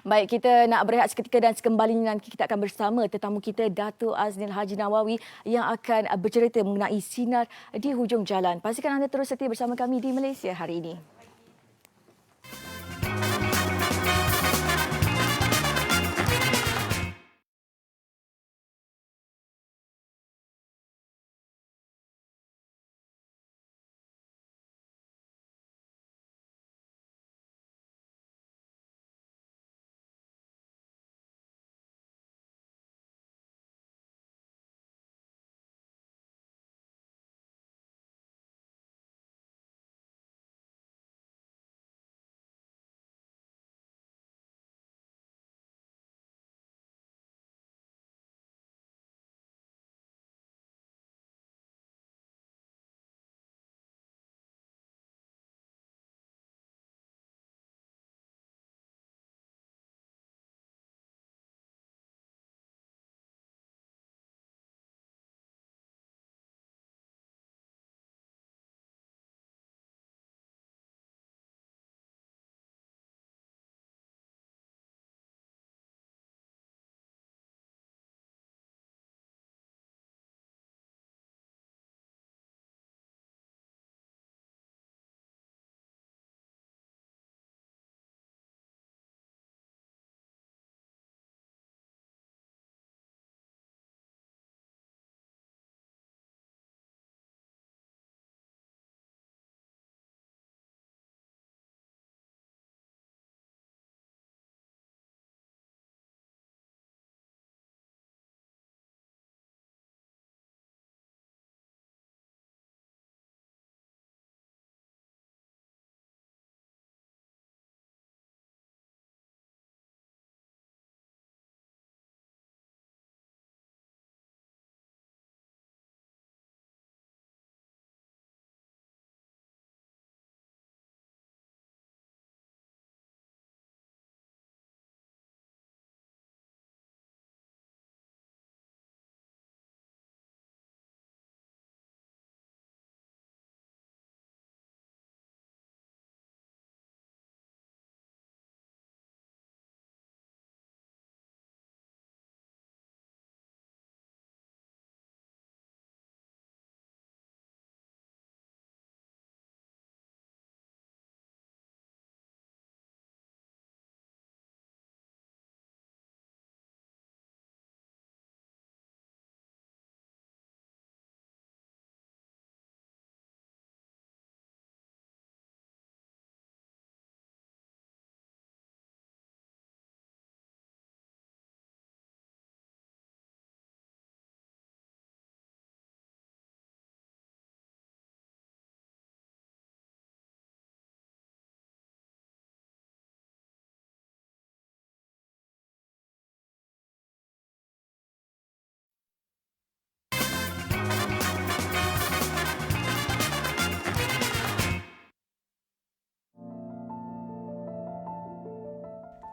Baik, kita nak berehat seketika dan sekembalinya nanti kita akan bersama tetamu kita Dato' Aznil Haji Nawawi yang akan bercerita mengenai sinar di hujung jalan. Pastikan anda terus setia bersama kami di Malaysia hari ini.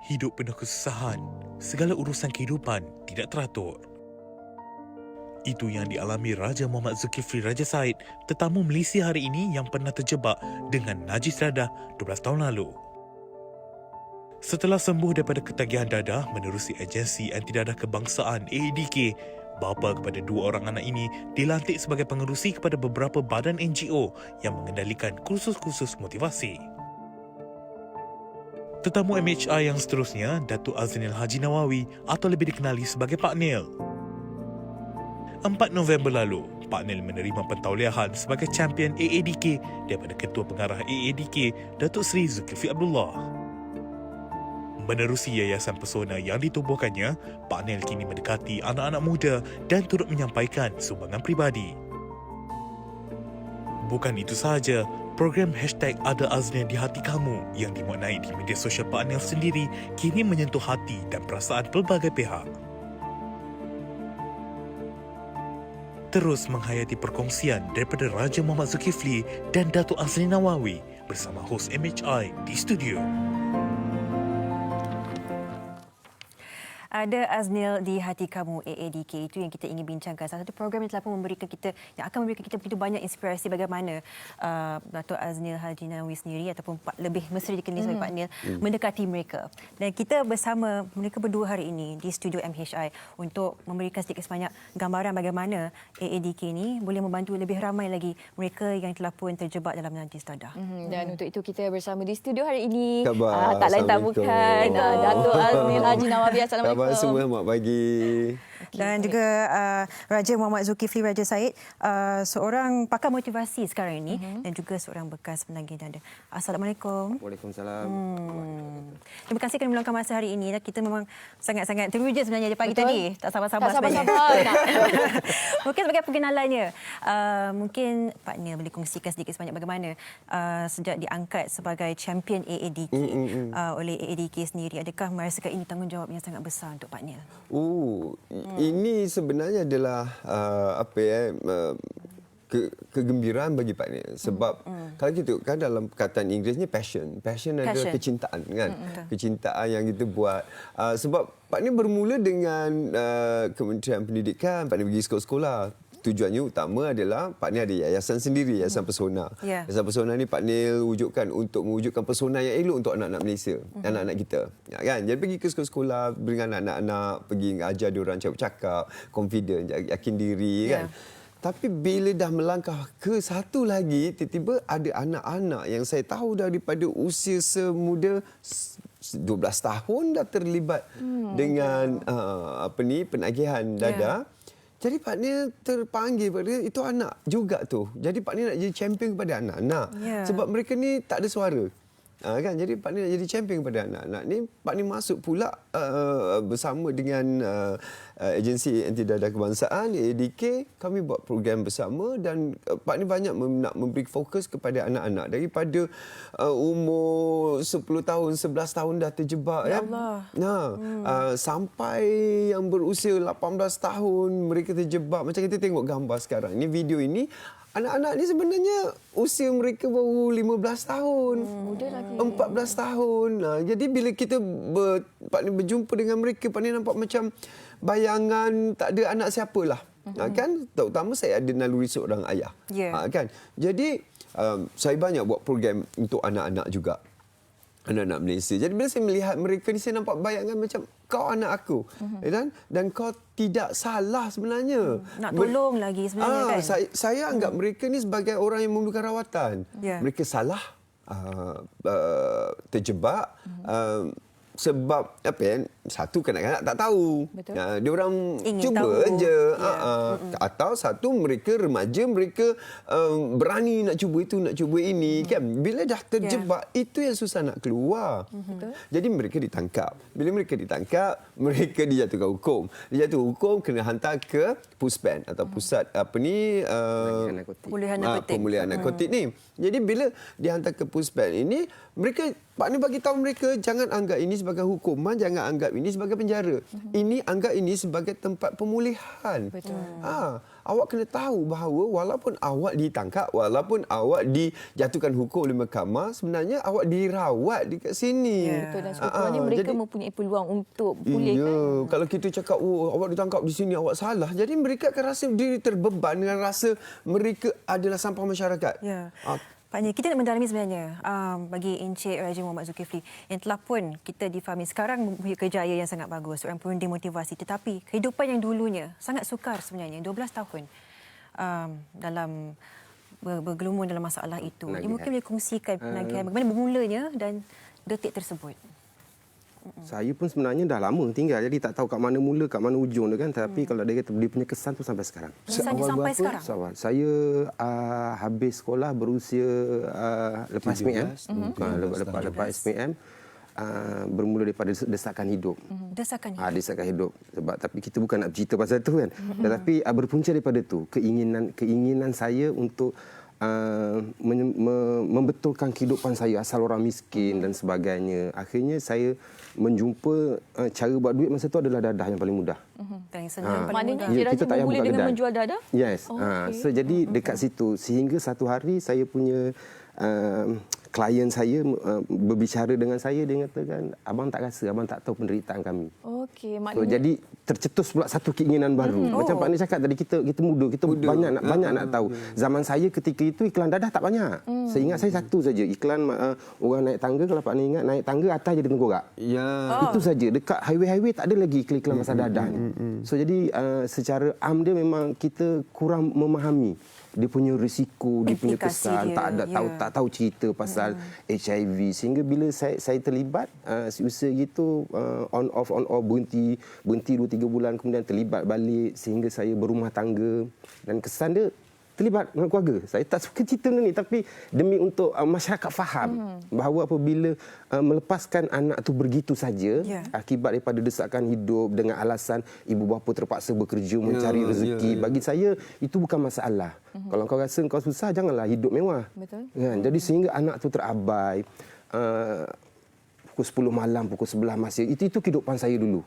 Hidup penuh kesusahan, segala urusan kehidupan tidak teratur. Itu yang dialami Raja Muhammad Zulkifli Raja Said, tetamu Malaysia hari ini yang pernah terjebak dengan najis dadah 12 tahun lalu. Setelah sembuh daripada ketagihan dadah menerusi agensi anti dadah kebangsaan AADK, bapa kepada 2 orang anak ini dilantik sebagai pengerusi kepada beberapa badan NGO yang mengendalikan kursus-kursus motivasi. Tetamu MHR yang seterusnya, Dato' Aznil Haji Nawawi atau lebih dikenali sebagai Pak Nil. 4 November lalu, Pak Nil menerima pentauliahan sebagai champion AADK daripada Ketua Pengarah AADK, Datuk Seri Zulkifli Abdullah. Menerusi yayasan pesona yang ditubuhkannya, Pak Nel kini mendekati anak-anak muda dan turut menyampaikan sumbangan pribadi. Bukan itu sahaja, program #Ada Aznia di Hati Kamu yang dimaknai di media sosial Pak Nel sendiri kini menyentuh hati dan perasaan pelbagai pihak. Terus menghayati perkongsian daripada Raja Muhammad Zulkifli dan Datuk Azrin Nawawi bersama hos MHI di studio. Ada Aznil di Hati Kamu, AADK, itu yang kita ingin bincangkan. Salah satu program yang telah pun akan memberikan kita begitu banyak inspirasi bagaimana Datuk Aznil Haji Nawawi sendiri ataupun lebih mesra dikenali sebagai Pak Nil mendekati mereka. Dan kita bersama mereka berdua hari ini di studio MHI untuk memberikan sedikit sebanyak gambaran bagaimana AADK ini boleh membantu lebih ramai lagi mereka yang telah pun terjebak dalam najis dadah. Dan untuk itu kita bersama di studio hari ini tak lain tak bukan Datuk Aznil Haji Nawawi. Assalamualaikum. Khabar semua, selamat pagi. Dan juga Raja Muhammad Zulkifli Raja Said, seorang pakar motivasi sekarang ini dan juga seorang bekas penagih dada. Assalamualaikum. Waalaikumsalam. Terima kasih kerana meluangkan masa hari ini. Kita memang sangat-sangat teruja sebenarnya pagi tadi. Tak sabar-sabar. Mungkin sebagai perkenalannya, mungkin Pak Nil boleh kongsikan sedikit sebanyak bagaimana sejak diangkat sebagai champion AADK oleh AADK sendiri. Adakah merasakan ini tanggungjawab yang sangat besar untuk Pak Nil? Ini sebenarnya adalah kegembiraan bagi Pak Nil sebab kalau gitu kan dalam perkataan Inggerisnya passion adalah kecintaan kan, kecintaan yang kita buat sebab Pak Nil bermula dengan Kementerian Pendidikan. Pak Nil pergi sekolah-sekolah. Tujuannya utama adalah Pak Nil ada yayasan sendiri, Yayasan Pesona. Yayasan Pesona ni Pak Nil wujudkan untuk mewujudkan pesona yang elok untuk anak-anak Malaysia, anak-anak kita. Ya, kan? Jadi pergi ke sekolah-sekolah dengan anak-anak, pergi ajar dia orang cakap, confident, yakin diri kan. Tapi bila dah melangkah ke satu lagi, tiba-tiba ada anak-anak yang saya tahu daripada usia semuda 12 tahun dah terlibat dengan penagihan dada. Jadi Pak Nil terpanggil pada itu anak juga tu. Jadi Pak Nil nak jadi champion kepada anak-anak. Sebab mereka ni tak ada suara. Kan? Jadi Pak Nil nak jadi champion kepada anak-anak ni. Pak Nil masuk pula bersama dengan agensi anti dadah kebangsaan AADK. Kami buat program bersama dan Pak Nil banyak nak memberi fokus kepada anak-anak daripada umur 10 tahun, 11 tahun dah terjebak ya. Sampai yang berusia 18 tahun mereka terjebak. Macam kita tengok gambar sekarang. Ini video ini anak-anak ni sebenarnya usia mereka baru 15 tahun. Muda lagi. 14 tahun. Jadi bila kita Pak Nil berjumpa dengan mereka, Pak Nil nampak macam bayangan tak ada anak siapalah. Kan? Terutama saya ada naluri seorang ayah. Kan? Jadi saya banyak buat program untuk anak-anak juga. Anak-anak Malaysia. Jadi bila saya melihat mereka ni, saya nampak bayangan macam kau anak aku. Dan kau tidak salah sebenarnya. Nak tolong lagi sebenarnya kan. Saya anggap mereka ni sebagai orang yang memerlukan rawatan. Mereka salah, terjebak, sebab satu kanak-kanak tak tahu. Dia orang cuba je. Atau satu mereka remaja, mereka berani nak cuba itu, nak cuba ini kan. Bila dah terjebak itu yang susah nak keluar. Jadi mereka ditangkap. Bila mereka ditangkap, mereka dijatuhkan hukum. Dijatuh hukum kena hantar ke PUSPAN atau pusat pemulihan narkotik ni. Jadi bila dihantar ke PUSPAN ini, mereka Pak Nil bagi tahu mereka jangan anggap ini sebagai hukuman, jangan anggap ini sebagai penjara. Ini anggap ini sebagai tempat pemulihan. Awak kena tahu bahawa walaupun awak ditangkap, walaupun awak dijatuhkan hukum oleh mahkamah, sebenarnya awak dirawat dekat sini. Betul, dan sebenarnya mereka mempunyai peluang untuk pulih. Kalau kita cakap awak ditangkap di sini, awak salah. Jadi mereka akan rasa diri terbeban dengan rasa mereka adalah sampah masyarakat. Pak Nil, kita nak mendalami sebenarnya bagi Encik Raja Muhammad Zulkifli yang telah pun kita difahami sekarang mempunyai kejayaan yang sangat bagus, seorang penyunting motivasi, tetapi kehidupan yang dulunya sangat sukar sebenarnya, 12 tahun dalam bergelumur dalam masalah itu. Dia mungkin boleh kongsikan penagihan bagaimana bermulanya dan detik tersebut. Saya pun sebenarnya dah lama tinggal, jadi tak tahu kat mana mula, kat mana ujung dia kan. Tapi kalau dia kata dia punya kesan tu sampai sekarang. Kesannya sampai sekarang? Saya habis sekolah berusia lepas SPM. Lepas SPM. bermula daripada desakan hidup. Desakan hidup. Desakan hidup. Sebab tapi kita bukan nak bercerita pasal tu kan. Tetapi berpunca daripada tu keinginan saya untuk membetulkan kehidupan saya asal orang miskin dan sebagainya. Akhirnya saya menjumpa cara buat duit masa tu adalah dadah yang paling mudah. Maknanya Cik Raja memulai dengan menjual dadah? Yes. So jadi dekat situ sehingga satu hari saya punya klien saya berbicara dengan saya, dia katakan, abang tak rasa, abang tak tahu penderitaan kami. Okey, So, jadi tercetus pula satu keinginan baru. Macam Pak Ni cakap tadi, kita muda, kita banyak nak tahu. Zaman saya ketika itu iklan dadah tak banyak. Saya ingat saya satu saja, iklan orang naik tangga. Kalau Pak Ni ingat, naik tangga atas jadi tengkorak. Itu saja. Dekat highway tak ada lagi iklan pasal dadah ni. So jadi secara dia memang kita kurang memahami dia punya risiko, dia punya kesan, tak tahu cerita pasal HIV, sehingga bila saya terlibat usaha gitu on off berhenti 2-3 bulan, kemudian terlibat balik sehingga saya berumah tangga, dan kesan dia terlibat dengan keluarga. Saya tak suka cerita benda ni, tapi demi untuk masyarakat faham bahawa apabila melepaskan anak tu begitu saja akibat daripada desakan hidup dengan alasan ibu bapa terpaksa bekerja mencari rezeki, bagi saya itu bukan masalah. Kalau kau rasa kau susah, janganlah hidup mewah. Betul. Kan? Jadi sehingga anak tu terabai, pukul 10 malam, pukul 11 masih. Itu kehidupan saya dulu.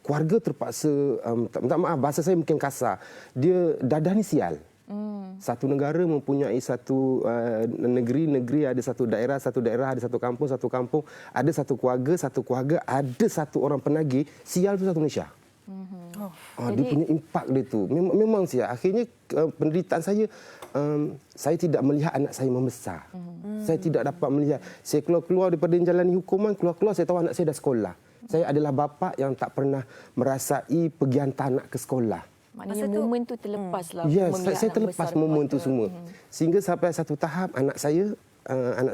Keluarga terpaksa, minta maaf, bahasa saya mungkin kasar. Dia dadah ni sial. Satu negara mempunyai satu negeri ada satu daerah ada satu kampung ada satu keluarga ada satu orang penagih, sial tu satu Malaysia. Dia punya impak dia tu memang sial. Akhirnya penderitaan saya tidak melihat anak saya membesar. Saya tidak dapat melihat. Saya keluar daripada menjalani hukuman, keluar saya tahu anak saya dah sekolah. Saya adalah bapa yang tak pernah merasai pergi hantar anak ke sekolah. Maknanya momen tu terlepas lah. Ya, saya terlepas momen tu semua. Sehingga sampai satu tahap anak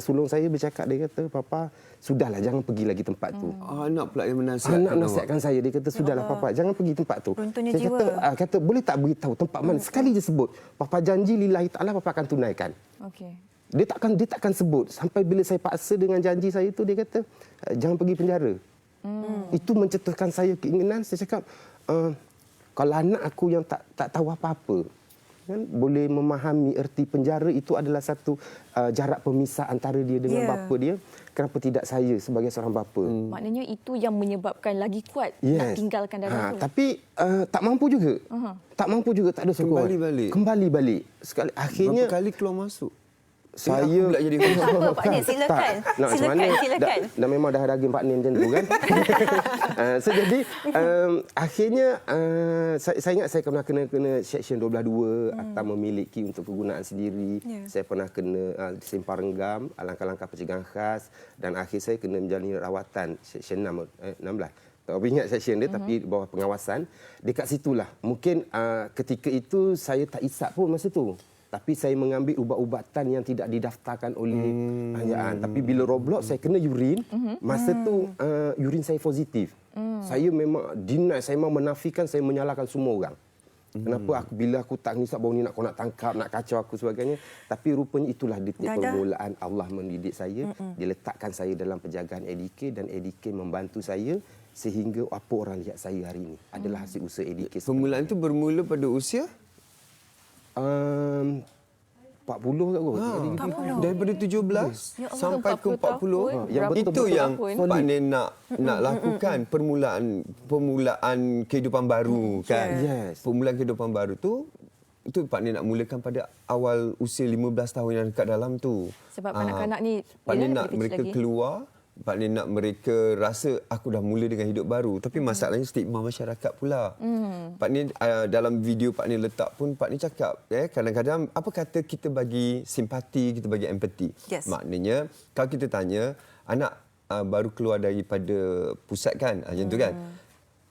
sulung saya bercakap, dia kata, papa, sudahlah, jangan pergi lagi tempat tu. Anak pula yang menasihatkan. Anak nasihatkan saya, dia kata, sudahlah papa, jangan pergi tempat tu. Runtuhnya Saya jiwa. kata, boleh tak beritahu tempat mana? Sekali je sebut. Papa janji lillahi ta'ala, papa akan tunaikan. Okey. Dia takkan sebut. Sampai bila saya paksa dengan janji saya itu, dia kata, jangan pergi penjara. Itu mencetuskan saya keinginan. Saya cakap, kalau anak aku yang tak tahu apa-apa, kan, boleh memahami erti penjara, itu adalah satu jarak pemisah antara dia dengan bapa dia. Kenapa tidak saya sebagai seorang bapa? Maknanya itu yang menyebabkan lagi kuat nak tinggalkan dadah tu. Tapi tak mampu juga. Tak mampu juga, tak ada sokongan. Kembali balik. Sekali akhirnya berapa kali keluar masuk? Saya pula jadi Pak Nim, silakan. Silakan. Dah memang dah daging Pak Nim macam tu kan. So jadi akhirnya saya ingat saya pernah kena Seksyen 12(2) Akta memiliki untuk kegunaan sendiri. Saya pernah kena simpang renggam, langkah-langkah pencegahan khas, dan akhir saya kena menjalani rawatan Seksyen 16. Tak ingat seksyen dia, tapi bawah pengawasan. Dekat situlah mungkin ketika itu saya tak isap pun masa tu. Tapi saya mengambil ubat-ubatan yang tidak didaftarkan oleh kerajaan. Tapi bila Roblox saya kena urin, masa tu urin saya positif. Saya memang deny, saya memang menafikan, saya menyalahkan semua orang. Kenapa bila aku tak ngisap, baru ni nak tangkap, nak kacau aku sebagainya. Tapi rupanya itulah detik permulaan Allah mendidik saya. Dia letakkan saya dalam penjagaan ADK, dan ADK membantu saya sehingga apa orang lihat saya hari ini adalah hasil usaha ADK. Permulaan itu bermula pada usia? 40 tak kot. 40. Daripada 17 sampai ke 40. Itu yang Pak Nin nak lakukan permulaan kehidupan baru kan. Permulaan kehidupan baru tu itu Pak Nin nak mulakan pada awal usia 15 tahun yang dekat dalam tu. Sebab anak-anak ni Pak Nin nak mereka keluar. Pak Nin nak mereka rasa aku dah mula dengan hidup baru. Tapi masalahnya stigma masyarakat pula. Pak Nin dalam video Pak Nin letak pun Pak Nin cakap kadang-kadang apa kata kita bagi simpati, kita bagi empati. Maknanya kalau kita tanya anak baru keluar daripada pusat kan, macam tu kan.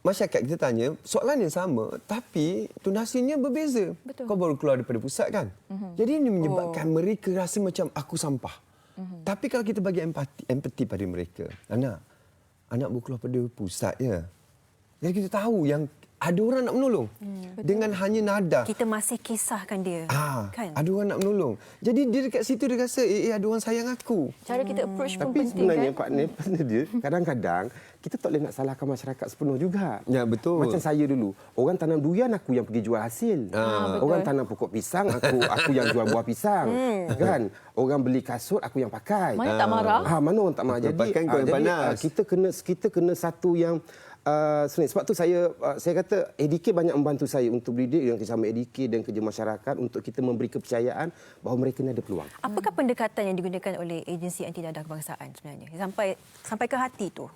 Masyarakat kita tanya soalan yang sama tapi tonasinya berbeza. Betul. Kau baru keluar daripada pusat kan. Jadi ini menyebabkan mereka rasa macam aku sampah. Tapi kalau kita bagi empati pada mereka, anak baru keluar pada pusat je. Jadi kita tahu yang ada orang nak menolong. Dengan hanya nada. Kita masih kisahkan dia. Kan? Ada orang nak menolong. Jadi dia dekat situ dia rasa, ada orang sayang aku. Cara kita approach pun Tapi penting sebenarnya kan? partner dia, kadang-kadang kita tak boleh nak salahkan masyarakat sepenuh juga. Ya, betul. Macam saya dulu, orang tanam durian, aku yang pergi jual hasil. Orang tanam pokok pisang, aku yang jual buah pisang. Kan? Orang beli kasut, aku yang pakai. Mana tak marah? Mana orang tak marah. Pakaian kau yang panas. Kita kena satu yang sebenarnya sebab tu saya kata ADK banyak membantu saya untuk beridik yang sama ADK dan kerja masyarakat untuk kita memberi kepercayaan bahawa mereka ni ada peluang. Apakah pendekatan yang digunakan oleh agensi anti dadah kebangsaan sebenarnya sampai ke hati tu?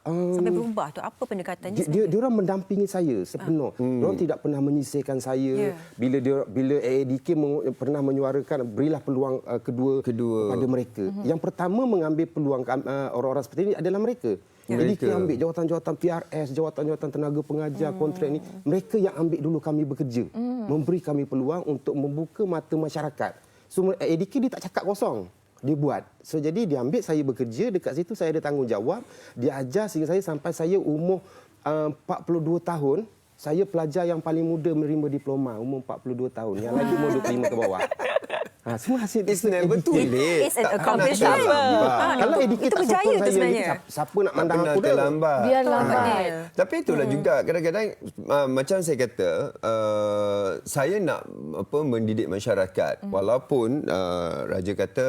Sampai berubah tu apa pendekatannya? Dia orang mendampingi saya sepenuh. Diorang tidak pernah menyisihkan saya. Bila ADK pernah menyuarakan berilah peluang kedua kepada mereka. Yang pertama mengambil peluang orang-orang seperti ini adalah mereka. Jadi kita ambil jawatan-jawatan PRS, jawatan-jawatan tenaga pengajar, kontrak ni, mereka yang ambil dulu kami bekerja, memberi kami peluang untuk membuka mata masyarakat. So ADK dia tak cakap kosong. Dia buat. So jadi dia ambil saya bekerja dekat situ, saya ada tanggungjawab. Dia ajar sehingga saya sampai saya umur 42 tahun. Saya pelajar yang paling muda menerima diploma, umur 42 tahun. Yang lagi umur 25 ke bawah. Semua hasil It's never too late. It's an accomplishment. Kalau ADK itu tak berjaya sokong tu saya, sebenarnya. siapa nak mandang aku dah? Terlambat. Biar lambat. Tapi itulah juga kadang-kadang macam saya kata, saya nak mendidik masyarakat. Walaupun Raja kata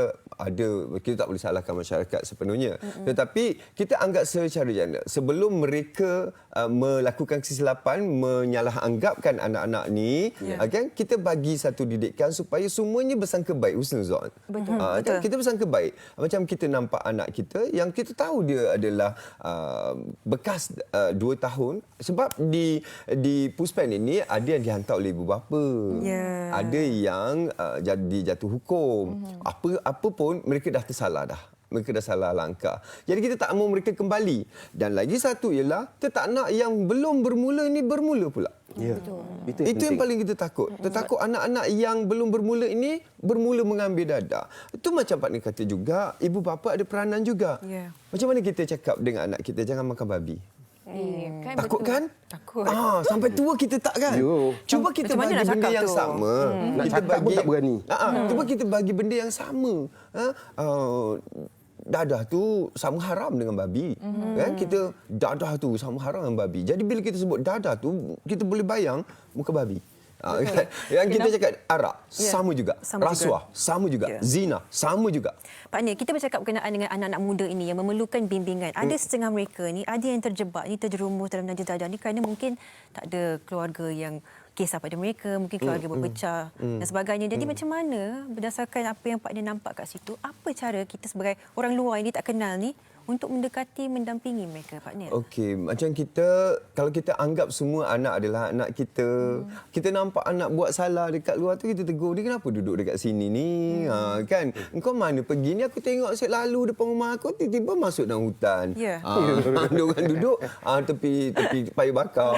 kita tak boleh salahkan masyarakat sepenuhnya. Tetapi kita anggap secara janda sebelum mereka melakukan kesilapan, menyalahanggapkan anak-anak ni, kan, kita bagi satu didikan supaya semuanya bersangka baik, husnuzon. Betul. Kita bersangka baik. Macam kita nampak anak kita yang kita tahu dia adalah bekas 2 tahun, sebab di Puspen ini ada yang dihantar oleh ibu bapa. Ada yang jadi jatuh hukum. Apa pun mereka dah tersalah dah. Mereka dah salah langkah. Jadi kita tak mahu mereka kembali. Dan lagi satu ialah kita tak nak yang belum bermula ini bermula pula. Ya. Itu yang paling kita takut. Kita takut anak-anak yang belum bermula ini bermula mengambil dadah. Itu macam Pak Ni kata juga, ibu bapa ada peranan juga. Macam mana kita cakap dengan anak kita jangan makan babi? Kan Takut betul. kan? Takut. Sampai tua kita tak kan? Cuba kita bagi benda yang sama. Nak Kita cakap pun tak berani. Cuba kita bagi benda yang sama. Dadah tu sama haram dengan babi. Kan? Kita dadah tu sama haram dengan babi. Jadi bila kita sebut dadah tu, kita boleh bayang muka babi. Kan? Yang kita cakap arak, sama juga. Rasuah, sama juga. Zina, sama juga. Pak Nir, kita bercakap berkenaan dengan anak-anak muda ini yang memerlukan bimbingan. Ada setengah mereka ni, ada yang terjebak ni, terjerumus dalam najis dadah ni kerana mungkin tak ada keluarga yang kisah pada mereka, mungkin keluarga berpecah dan sebagainya. Jadi macam mana berdasarkan apa yang Pak Nir nampak kat situ, apa cara kita sebagai orang luar yang dia tak kenal ni untuk mendekati, mendampingi mereka, Pak Nir? Okey, macam kalau kita anggap semua anak adalah anak kita, kita nampak anak buat salah dekat luar tu, kita tegur dia, kenapa duduk dekat sini ni? Kan? Engkau mana pergi ni? Aku tengok lalu depan rumah aku, tiba-tiba masuk dalam hutan. Diorang duduk tepi payu bakau,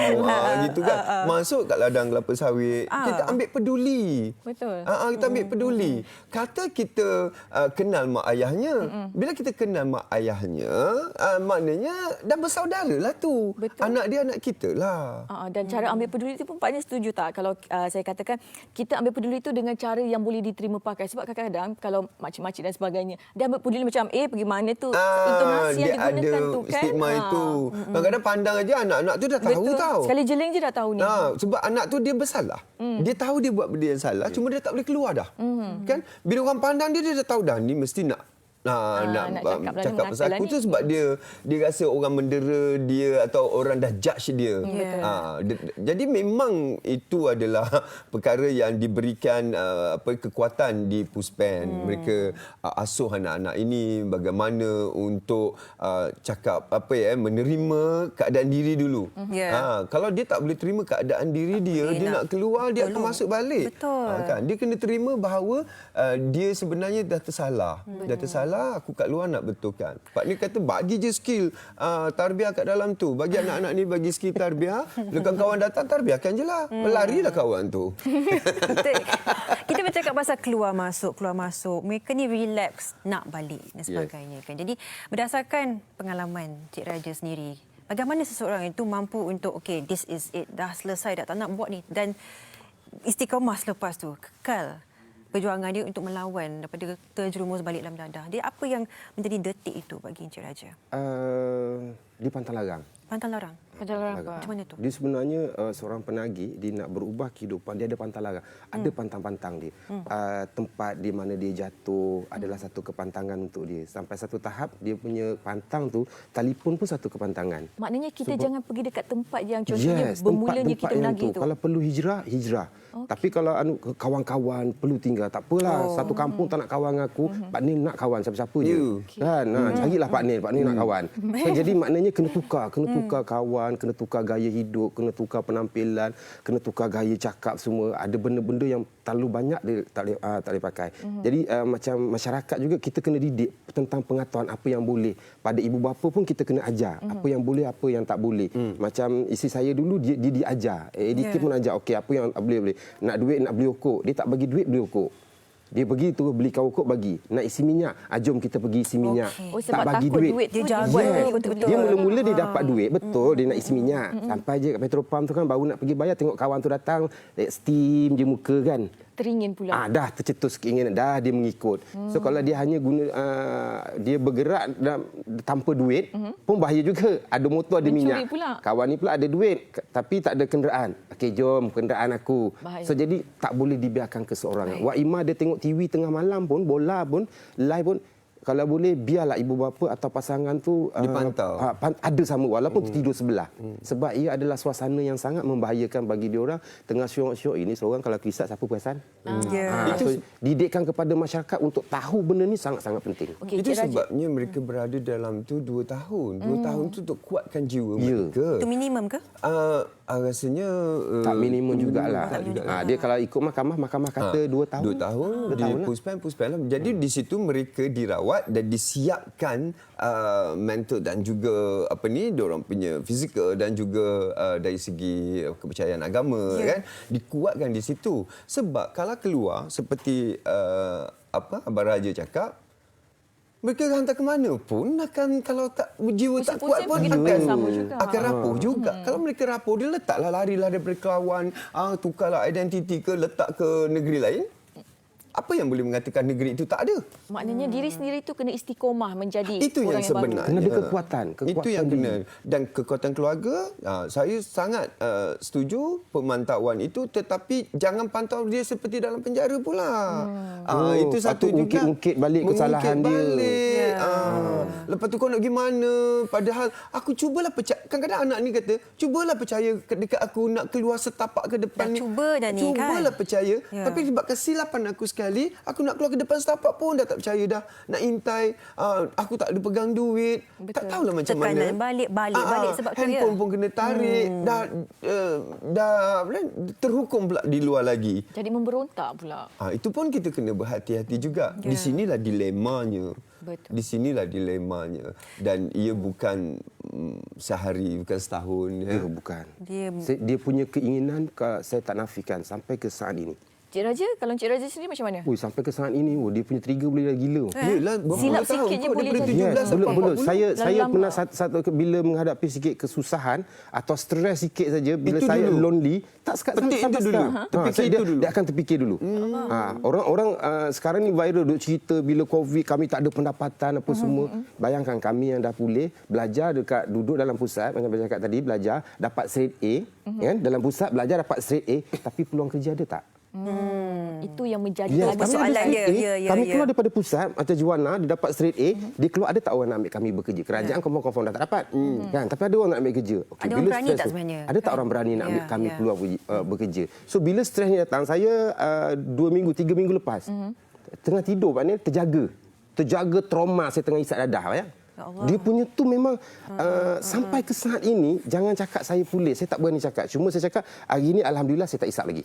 gitu kan. Masuk kat ladang kelapa sawit. Kita ambil peduli. Betul. Kita ambil peduli. Kata kita kenal mak ayahnya. Bila kita kenal mak ayahnya, maknanya dah bersaudara lah tu. Betul. Anak dia anak kita lah. Dan cara ambil peduli itu pun Pak Nir setuju tak? Kalau saya katakan kita ambil peduli itu dengan cara yang boleh diterima pakai. Sebab kadang-kadang kalau makcik-makcik dan sebagainya, dia ambil peduli macam pergi mana tu, intonasi yang digunakan tu kan. Stigma itu. Kadang-kadang pandang aja anak-anak tu dah tahu tau. Sekali jeling je dah tahu ni. Sebab anak tu dia bersalah. Dia tahu dia buat benda yang salah, cuma dia tak boleh keluar dah. Kan? Bila orang pandang dia dah tahu dah ni mesti nak cakap pasal aku tu sebab dia rasa orang mendera dia atau orang dah judge dia. Jadi memang itu adalah perkara yang diberikan kekuatan di Puspen. Mereka asuh anak-anak ini bagaimana untuk cakap menerima keadaan diri dulu. Kalau dia tak boleh terima keadaan diri dia nak keluar, dia akan masuk balik. Kan? Dia kena terima bahawa dia sebenarnya dah tersalah. Dah tersalah, aku kat luar nak betulkan. Pak Ni kata bagi je skill tarbiyah kat dalam tu. Bagi anak-anak ni bagi skill tarbiyah. Bila kawan datang tarbiahkan je lah. Berlarilah kawan tu. Kita bercakap pasal keluar masuk. Mereka ni relax nak balik dan sebagainya. Kan? Jadi berdasarkan pengalaman Cik Raja sendiri, Bagaimana seseorang itu mampu untuk okay, this is it, dah selesai, dah tak nak buat ni, dan istiqamah selepas tu, kekal perjuangan dia untuk melawan daripada terjerumus balik dalam dadah. Dia apa yang menjadi detik itu bagi Encik Raja? Di Pantang Larang. Pantang Larang? Pantang Larang apa? Macam mana tu? Dia sebenarnya seorang penagih, dia nak berubah kehidupan, dia ada pantang larang. Ada pantang-pantang dia. Tempat di mana dia jatuh adalah satu kepantangan untuk dia. Sampai satu tahap dia punya pantang tu, telefon pun satu kepantangan. Maknanya kita jangan pergi dekat tempat yang contohnya bermulanya kita menagih tu. Kalau perlu hijrah. Okay. Tapi kalau kawan-kawan perlu tinggal, tak apalah. Satu kampung tak nak kawan dengan aku, Pak Nin nak kawan siapa-siapa je. Kan? Carilah Pak Nin nak kawan. Jadi maknanya kena tukar kawan, kena tukar gaya hidup, kena tukar penampilan, kena tukar gaya cakap semua. Ada benda-benda yang terlalu banyak dia tak boleh pakai. Jadi macam masyarakat juga kita kena didik tentang pengetahuan apa yang boleh. Pada ibu bapa pun kita kena ajar apa yang boleh, apa yang tak boleh. Macam isteri saya dulu dia diajar. Edikit pun ajar okey apa yang boleh. Nak duit nak beli okok, dia tak bagi duit beli okok. Dia pergi tu belikan okok bagi. Nak isi minyak, jom kita pergi isi minyak. Tak bagi duit. Dia jaga betul-betul. Dia mula-mula dia dapat duit, betul, dia nak isi minyak. Sampai je kat petrol pump tu kan baru nak pergi bayar, tengok kawan tu datang, steam je muka kan. Teringin pula. Dah tercetus keinginan, dah dia mengikut. So kalau dia hanya guna dia bergerak tanpa duit pun bahaya juga. Ada motor, ada minyak. Pula. Kawan ni pula ada duit tapi tak ada kenderaan. Okey, jom kenderaan aku. Bahaya. So jadi tak boleh dibiarkan ke seorang. Wak Ima dia tengok TV tengah malam pun, bola pun, live pun, kalau boleh biarlah ibu bapa atau pasangan tu dipantau. Ada sama walaupun tidur sebelah. Sebab ia adalah suasana yang sangat membahayakan bagi diorang. Tengah syok-syok ini seorang kalau kisah siapa perasan? So, didikkan kepada masyarakat untuk tahu benda ni sangat-sangat penting. Itu sebabnya mereka berada dalam tu 2 tahun. 2 tahun tu untuk kuatkan jiwa mereka. Itu minimum ke? Rasanya tak minimum jugalah. Dia kalau ikut mahkamah kata 2 tahun. 2 tahun. Dia puspan lah. Jadi di situ mereka dirawat dan disiapkan mental dan juga diorang punya fizikal dan juga dari segi kepercayaan agama kan, dikuatkan di situ. Sebab kalau keluar seperti Abang Raja cakap, mereka hantar ke mana pun akan, kalau tak jiwa tak kuat pun akan rapuh juga. Kalau mereka rapuh, dia letaklah, larilah daripada kawan, tukarlah identiti ke, letak ke negeri lain. Apa yang boleh mengatakan negeri itu tak ada? Maknanya diri sendiri itu kena istiqomah menjadi itu orang yang sebenarnya. Kena ada kekuatan itu yang kena. Dan kekuatan keluarga, saya sangat setuju pemantauan itu, tetapi jangan pantau dia seperti dalam penjara pula. Itu satu juga. Ungkit balik kesalahan dia. Lepas tu kau nak pergi mana? Padahal aku cubalah percaya. Kadang-kadang anak ni kata, cubalah percaya dekat aku nak keluar setapak ke depan ni. Cuba dah ni kan. Cubalah percaya. Tapi sebab kesilapan aku sekali, aku nak keluar ke depan setapak pun dah tak percaya dah. Nak intai, aku tak ada pegang duit. Betul. Tak tahulah macam mana. Tekanan balik sebab handphone pun kena tarik. Dah terhukum pula di luar lagi. Jadi memberontak pula. Itu pun kita kena berhati-hati juga. Di sinilah dilemanya. Betul. Di sinilah dilemanya. Dan ia bukan sehari, bukan setahun. Bukan. Dia punya keinginan, saya tak nafikan sampai ke saat ini. Cik Raja, kalau Cik Raja sendiri macam mana? Sampai ke saat ini, dia punya trigger boleh dah gila. Yelah, silap sikitnya boleh jadi. Belum. Saya pernah satu bila menghadapi sikit kesusahan atau stres sikit saja, bila itu saya dulu. Lonely, tak sekat sampai dulu. Dia akan terfikir dulu. Orang sekarang ni viral duk cerita bila COVID kami tak ada pendapatan apa semua. Bayangkan kami yang dah pulih, belajar duduk dalam pusat, macam saya cakap tadi, belajar dapat straight A, kan? Dalam pusat belajar dapat straight A, tapi peluang kerja ada tak? Itu yang menjadi soalan dia. Kami keluar daripada pusat macam Juana, dia dapat straight A, dia keluar, ada tak orang nak ambil kami bekerja? Kerajaan confirm dah tak dapat. Kan? Tapi ada orang nak ambil kerja. Ada orang berani tak sebenarnya? Ada tak orang berani nak ambil kami keluar bekerja? So bila stres ni datang, saya 2 minggu, 3 minggu lepas, tengah tidur Pak Nil, terjaga trauma saya tengah isap dadah. Ya? Dia punya tu memang sampai ke saat ini, jangan cakap saya pulih, saya tak berani cakap. Cuma saya cakap hari ini alhamdulillah saya tak isap lagi.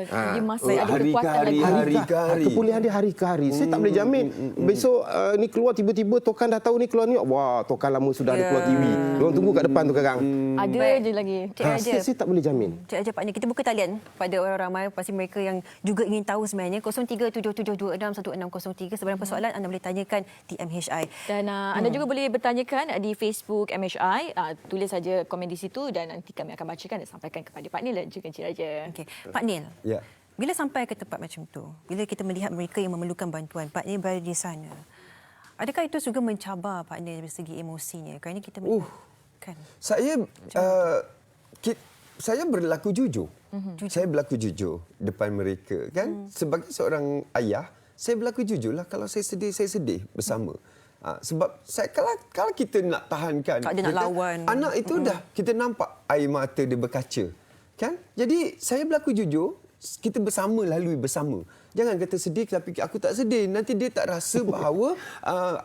Dia masih ada hari ke kekuatan hari, lagi. hari ke hari. Kepulihan dia hari ke hari. Saya tak boleh jamin. Besok ni keluar tiba-tiba Tokan dah tahu ni keluar ni. Wah, Tokan lama sudah ada keluar TV. Diorang tunggu kat depan tu sekarang. Ada je lagi. Cik Raja. Saya tak boleh jamin. Cik Raja, Pak Ni, kita buka talian pada orang ramai, pasti mereka yang juga ingin tahu sebenarnya. 0377261603 sebarang persoalan anda boleh tanyakan di MHI. Dan anda juga boleh bertanyakan di Facebook MHI. Tulis saja komen di situ dan nanti kami akan bacakan dan sampaikan kepada Pak Nil dan juga Encik Raja. Okey, Pak Nil. Ya. Bila sampai ke tempat macam tu, bila kita melihat mereka yang memerlukan bantuan, Pak Nil berada di sana. Adakah itu juga mencabar Pak Nil dari segi emosinya? Kerana kita kan. Saya berlaku jujur. Saya berlaku jujur depan mereka kan. Sebagai seorang ayah, saya berlaku jujurlah. Kalau saya sedih bersama. Sebab kalau kita nak tahankan, tak ada nak lawan. Anak itu dah kita nampak air mata dia berkaca. Kan? Jadi saya berlaku jujur, kita lalui bersama. Jangan kata sedih tapi aku tak sedih. Nanti dia tak rasa bahawa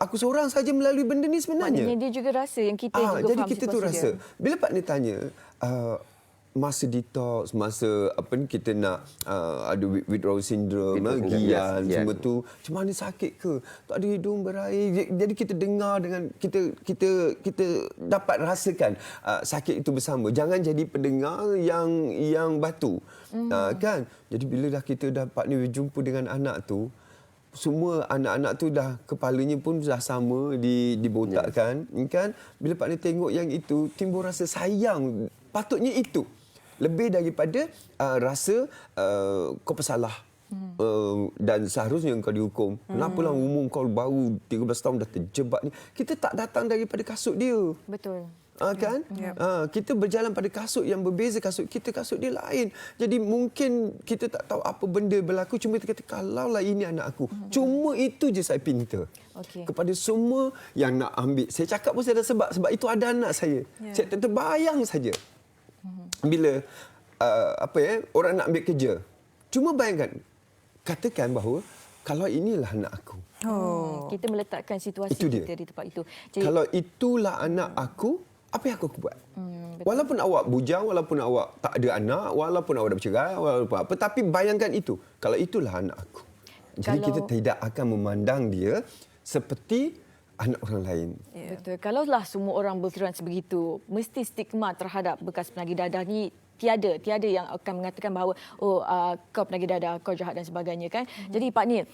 aku seorang saja melalui benda ni sebenarnya. Maknanya dia juga rasa yang kita juga jadi faham kita tu rasa. Bila Pak Ni tanya, masa detox, masa kita nak ada withdrawal syndrome, gian, semua tu, macam mana sakit ke? Tak ada hidung berair. Jadi kita dengar dengan kita dapat rasakan sakit itu bersama. Jangan jadi pendengar yang batu. Kan? Jadi bila kita dapat ni berjumpa dengan anak tu, semua anak-anak tu dah kepalanya pun dah sama dibotakkan, kan? Bila Pak Ni tengok yang itu, timbul rasa sayang. Patutnya itu. Lebih daripada rasa kau bersalah dan seharusnya kau dihukum. Kenapalah umur kau baru 13 tahun dah terjebak ni. Kita tak datang daripada kasut dia. Betul. Kan? Kita berjalan pada kasut yang berbeza. Kasut kita, kasut dia lain. Jadi mungkin kita tak tahu apa benda berlaku. Cuma kita kata, kalaulah ini anak aku. Cuma itu je saya pinta. Kepada semua yang nak ambil. Saya cakap pun saya ada sebab itu ada anak saya. Saya terbayang saja. Bila orang nak ambil kerja. Cuma bayangkan, katakan bahawa kalau inilah anak aku. Kita meletakkan situasi kita di tempat itu. Jadi, kalau itulah anak aku, apa yang aku buat? Walaupun awak bujang, walaupun awak tak ada anak, walaupun awak dah bercerai, walaupun apa, tapi bayangkan itu. Kalau itulah anak aku. Jadi kita tidak akan memandang dia seperti anak orang lain. Betul. Kalaulah semua orang berfikiran sebegitu, mesti stigma terhadap bekas penagih dadah ni tiada yang akan mengatakan bahawa kau penagih dadah, kau jahat dan sebagainya, kan. Jadi Pak Nil,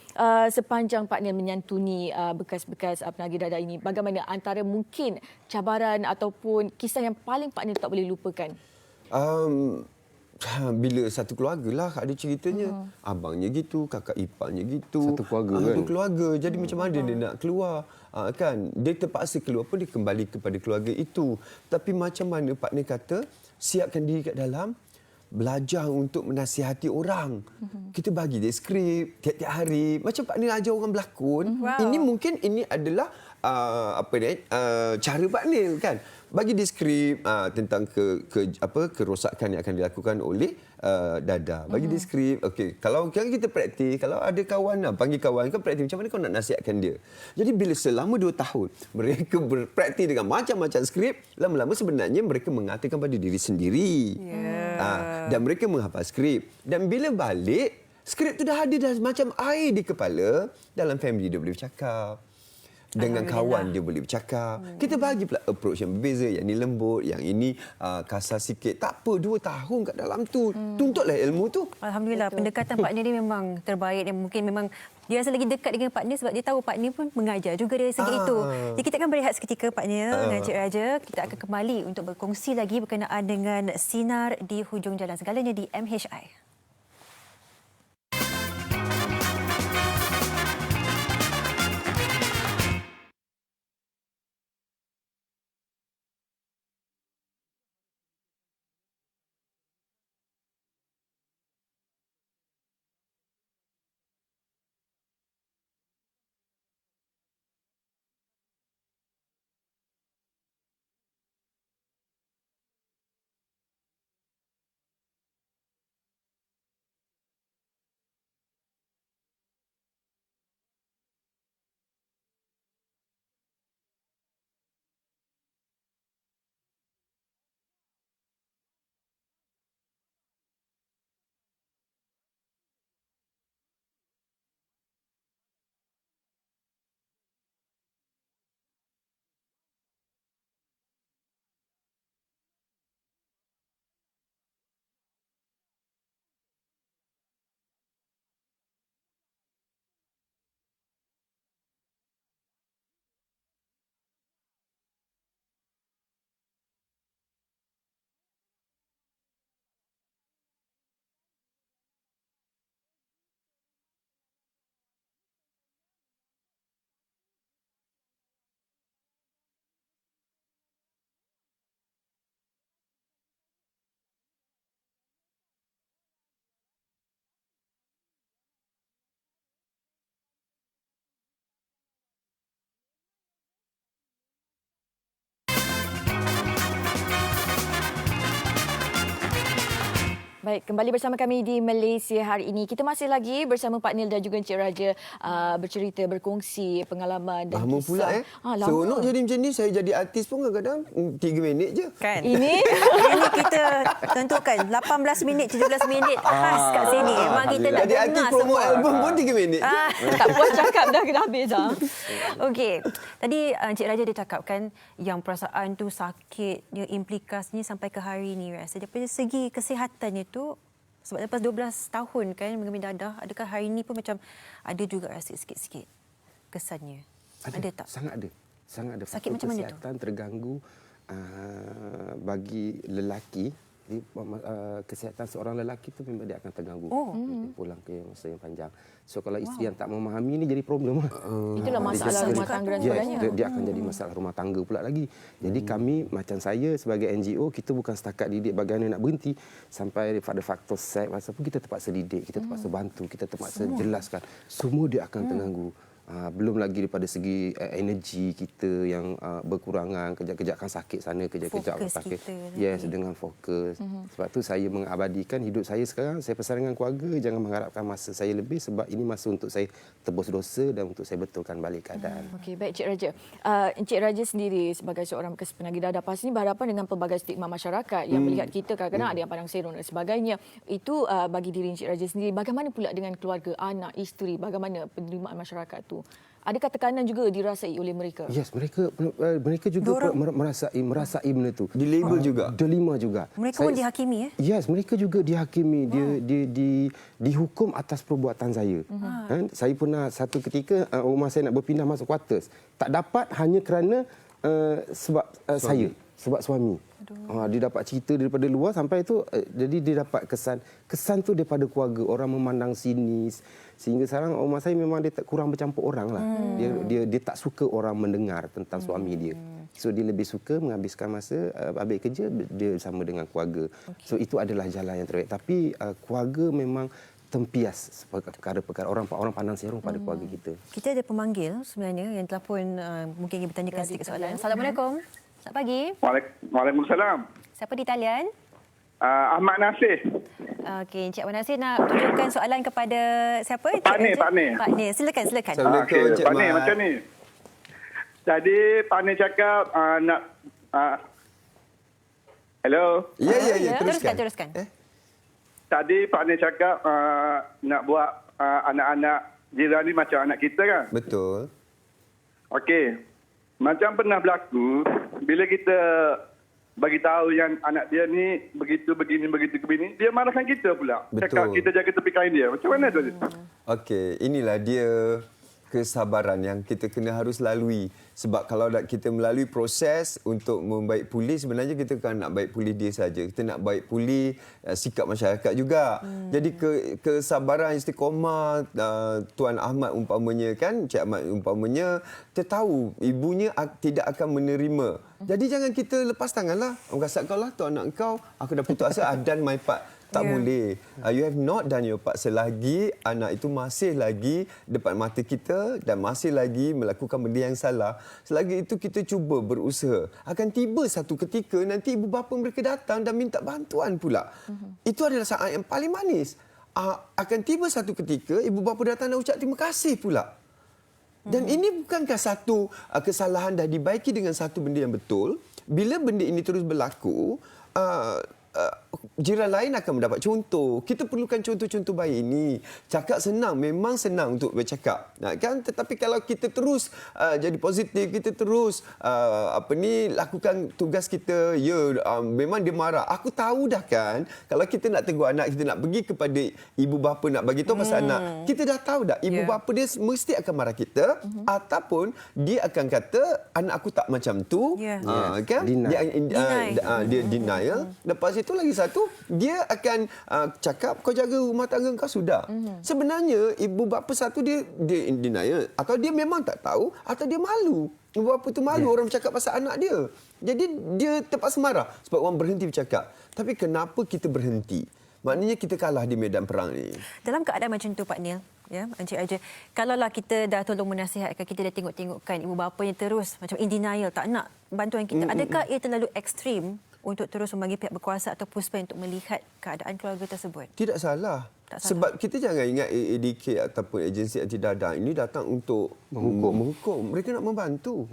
sepanjang Pak Nil menyantuni bekas-bekas penagih dadah ini, bagaimana antara mungkin cabaran ataupun kisah yang paling Pak Nil tak boleh lupakan? Bila satu keluarga lah ada ceritanya. Abangnya gitu, kakak iparnya gitu. Satu keluarga kan? Satu keluarga. Jadi macam mana dia nak keluar? Kan? Dia terpaksa keluar pun dia kembali kepada keluarga itu. Tapi macam mana Pak Nil kata, siapkan diri kat dalam, belajar untuk menasihati orang. Kita bagi dia skrip tiap-tiap hari. Macam Pak Nil ajar orang berlakon. Ini mungkin ini adalah cara Pak Nil, kan. Bagi dia skrip tentang kerosakan yang akan dilakukan oleh dadah. Bagi dia skrip. Okey, kalau kita praktis, kalau ada kawan, panggil kawan, kan praktis macam mana kau nak nasihatkan dia. Jadi bila selama 2 tahun mereka berpraktis dengan macam-macam skrip, lama-lama sebenarnya mereka mengatakan pada diri sendiri. Dan mereka menghafal skrip. Dan bila balik, skrip tu dah ada dah macam air di kepala. Dalam family dia boleh bercakap. Dengan kawan dia boleh bercakap. Kita bagi pula approach yang berbeza. Yang ni lembut, yang ini kasar sikit. Tak apa, 2 tahun kat dalam tu. Tuntutlah ilmu tu. Alhamdulillah, pendekatan Pak Nil ni memang terbaik dan mungkin memang dia rasa lagi dekat dengan Pak Nil sebab dia tahu Pak Nil pun mengajar juga dari segi itu. Jadi kita akan berehat seketika Pak Nil dengan Encik Raja. Kita akan kembali untuk berkongsi lagi berkenaan dengan sinar di hujung jalan. Segalanya di MHI. Baik, kembali bersama kami di Malaysia hari ini. Kita masih lagi bersama Pak Nil dan juga Encik Raja bercerita, berkongsi pengalaman dan lama kisah. pula seronok jadi macam ni. Saya jadi artis pun kadang-kadang 3 minit je. Kan? Ini kita tentukan 18 minit, 17 minit khas kat sini. Memang kita nak jadi artis promo album pun 3 minit je. tak puas cakap dah kena habis dah. Okey. Tadi Encik Raja dia cakapkan yang perasaan tu sakit, dia implikasinya sampai ke hari ni rasa. Daripada segi kesihatan itu, sebab lepas 12 tahun kan mengambil dadah, adakah hari ni pun macam ada juga rasa sikit-sikit kesannya? Ada tak? Sangat ada. Sangat ada. Sakit macam mana tu? Kesihatan terganggu bagi lelaki. Kesihatan seorang lelaki tu memang dia akan terganggu. Dia pulang ke masa yang panjang. So kalau isteri yang tak memahami ni jadi problem. Itulah masalah rumah tangga dan sebagainya. Dia akan jadi masalah rumah tangga pula lagi. Jadi kami macam saya sebagai NGO, kita bukan setakat didik bagaimana nak berhenti, sampai pada faktor seks, masa pun kita terpaksa didik, kita terpaksa bantu, kita terpaksa jelaskan. Semua dia akan terganggu. Belum lagi daripada segi energi kita yang berkurangan, kejap-kejap kan sakit sana, kejap-kejap sakit. Yes, dengan fokus. Sebab tu saya mengabadikan hidup saya sekarang. Saya pesan dengan keluarga, jangan mengharapkan masa saya lebih, sebab ini masa untuk saya tebus dosa dan untuk saya betulkan balik keadaan. Okey, baik Encik Raja. Encik Raja sendiri sebagai seorang bekas penagih dadah pasti berhadapan dengan pelbagai stigma masyarakat yang melihat kita kadang-kadang ada yang pandang serong dan sebagainya. Itu bagi diri Encik Raja sendiri, bagaimana pula dengan keluarga, anak, isteri, bagaimana penerimaan masyarakat tu? Adakah tekanan juga dirasai oleh mereka? Yes, mereka juga merasai benda tu. Dilabel juga. Dilema juga. Mereka pun dihakimi Yes, mereka juga dihakimi. Dia dihukum atas perbuatan saya. Saya pernah satu ketika rumah saya nak berpindah masuk quarters. Tak dapat hanya kerana sebab saya, sebab suami. Dia dapat cerita daripada luar sampai itu, jadi dia dapat kesan tu daripada keluarga, orang memandang sinis, sehingga sekarang rumah saya memang dia kurang bercampur orang lah. Dia tak suka orang mendengar tentang suami dia. So dia lebih suka menghabiskan masa habis kerja dia bersama dengan keluarga. So itu adalah jalan yang terbaik. Tapi keluarga memang tempias perkara-perkara orang pandang serong pada keluarga kita. Kita ada pemanggil sebenarnya yang telefon, mungkin ingin bertanyakan sedikit soalan. Assalamualaikum. Selamat pagi. Waalaikumsalam. Siapa di talian? Ahmad Nasir. Okey, Encik Ahmad Nasir nak tunjukkan soalan kepada siapa? Pak Nil. Pak Nil, silakan. Assalamualaikum, Encik Pak Nil, macam ni. Jadi Pak Nil cakap nak... Hello? Ya, teruskan. Tadi Pak Nil cakap nak buat anak-anak jiran ni macam anak kita kan? Betul. Okey. Macam pernah berlaku, bila kita bagi tahu yang anak dia ni begitu begini, dia marahkan kita pula. Betul. Cakap kita jaga tepi kain dia. Macam mana tu? Okey, inilah dia kesabaran yang kita kena harus lalui. Sebab kalau kita melalui proses untuk membaik pulih, sebenarnya kita bukan nak baik pulih dia saja. Kita nak baik pulih sikap masyarakat juga. Jadi kesabaran istiqomah Tuan Ahmad umpamanya kan, Cik Ahmad umpamanya, kita tahu ibunya tidak akan menerima. Jadi jangan kita lepas tanganlah. Orang kata kau lah tu anak kau, aku dah putus asa, I've done my part. Tak boleh. You have not done your part. Selagi anak itu masih lagi depan mata kita dan masih lagi melakukan benda yang salah, selagi itu kita cuba berusaha. Akan tiba satu ketika nanti ibu bapa mereka datang dan minta bantuan pula. Itu adalah saat yang paling manis. Akan tiba satu ketika ibu bapa datang dan ucap terima kasih pula. Dan ini bukankah satu kesalahan dah dibaiki dengan satu benda yang betul? Bila benda ini terus berlaku, jiran lain akan mendapat contoh. Kita perlukan contoh-contoh baik ini. Cakap senang, memang senang untuk bercakap, kan? Tetapi kalau kita terus jadi positif, kita terus lakukan tugas kita, memang dia marah. Aku tahu dah kan, kalau kita nak tegur anak, kita nak pergi kepada ibu bapa nak bagi tahu pasal anak, kita dah tahu dah ibu bapa dia mesti akan marah kita, ataupun dia akan kata anak aku tak macam tu, kan? Dia denial. Lepas itu lagi satu, dia akan cakap kau jaga rumah tangga kau sudah. Sebenarnya ibu bapa satu dia in denial, atau dia memang tak tahu, atau dia malu. Ibu bapa tu malu orang bercakap pasal anak dia. Jadi dia terpaksa marah sebab orang berhenti bercakap. Tapi kenapa kita berhenti? Maknanya kita kalah di medan perang ni. Dalam keadaan macam tu Pak Nil, ya, Encik Raja, kalaulah kita dah tolong menasihatkan, kita dah tengok-tengokkan ibu bapa yang terus macam in denial, tak nak bantuan kita, adakah ia terlalu ekstrim untuk terus memanggil pihak berkuasa atau puspen untuk melihat keadaan keluarga tersebut? Tidak salah. Sebab kita jangan ingat AADK ataupun agensi anti dadah ini datang untuk menghukum. Mereka nak membantu.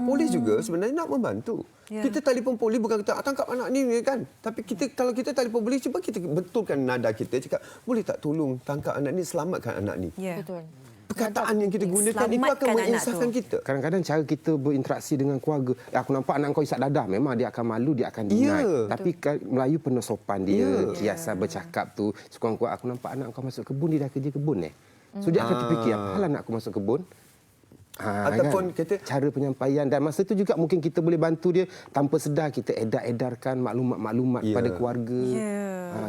Polis juga sebenarnya nak membantu. Yeah. Kita telefon polis bukan kata tangkap anak ni kan. Tapi kalau kita telefon polis, cuba kita betulkan nada kita. Cakap, boleh tak tolong tangkap anak ni, selamatkan anak ni. Yeah. Betul. Perkataan yang kita gunakan itu akan menginsafkan kita. Kadang-kadang cara kita berinteraksi dengan keluarga, aku nampak anak kau isap dadah, memang dia akan malu, dia akan deny. Tapi Melayu penuh sopan dia, kiasan bercakap tu. Sekurang-kurang aku nampak anak kau masuk kebun, dia dah kerja kebun So dia akan terfikir, apa hal anak aku masuk kebun? Ataupun kan? Cara penyampaian, dan masa tu juga mungkin kita boleh bantu dia tanpa sedar, kita edarkan maklumat-maklumat pada keluarga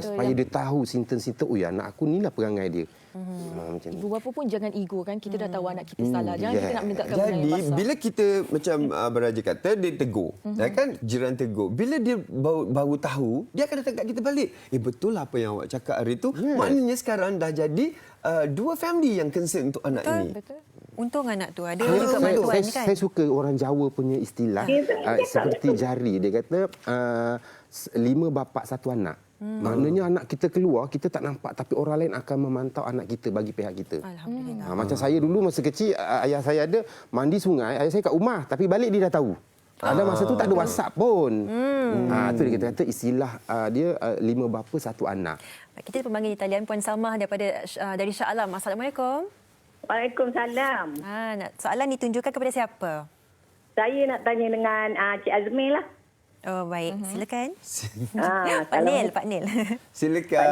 supaya dia tahu sinten-sinten, anak aku ni lah perangai dia. Ibu bapa pun jangan ego kan, kita dah tahu anak kita salah, jangan kita nak menegakkan benda yang Jadi pasal. bila kita macam Beraja kata, dia tegur, kan, jiran tegur, bila dia baru tahu, dia akan datang kat kita balik, betul lah apa yang awak cakap hari tu. Maknanya sekarang dah jadi dua family yang concern untuk anak ini. Betul. Untung anak tu ada juga bantuan kan. Saya suka orang Jawa punya istilah seperti jari. Dia kata 5 bapa 1 anak. Maknanya anak kita keluar, kita tak nampak, tapi orang lain akan memantau anak kita bagi pihak kita. Alhamdulillah. Macam saya dulu masa kecil, ayah saya ada mandi sungai, ayah saya kat rumah, tapi balik dia dah tahu. Ada masa tu tak ada WhatsApp pun. Itu dia kata istilah dia 5 bapa 1 anak. Kita pemanggil di talian Puan Salmah dari Shah Alam. Assalamualaikum. Waalaikumsalam. Soalan ditunjukkan kepada siapa? Saya nak tanya dengan Cik Azmi lah. Oh, baik. Silakan. Pak Nil. Silakan.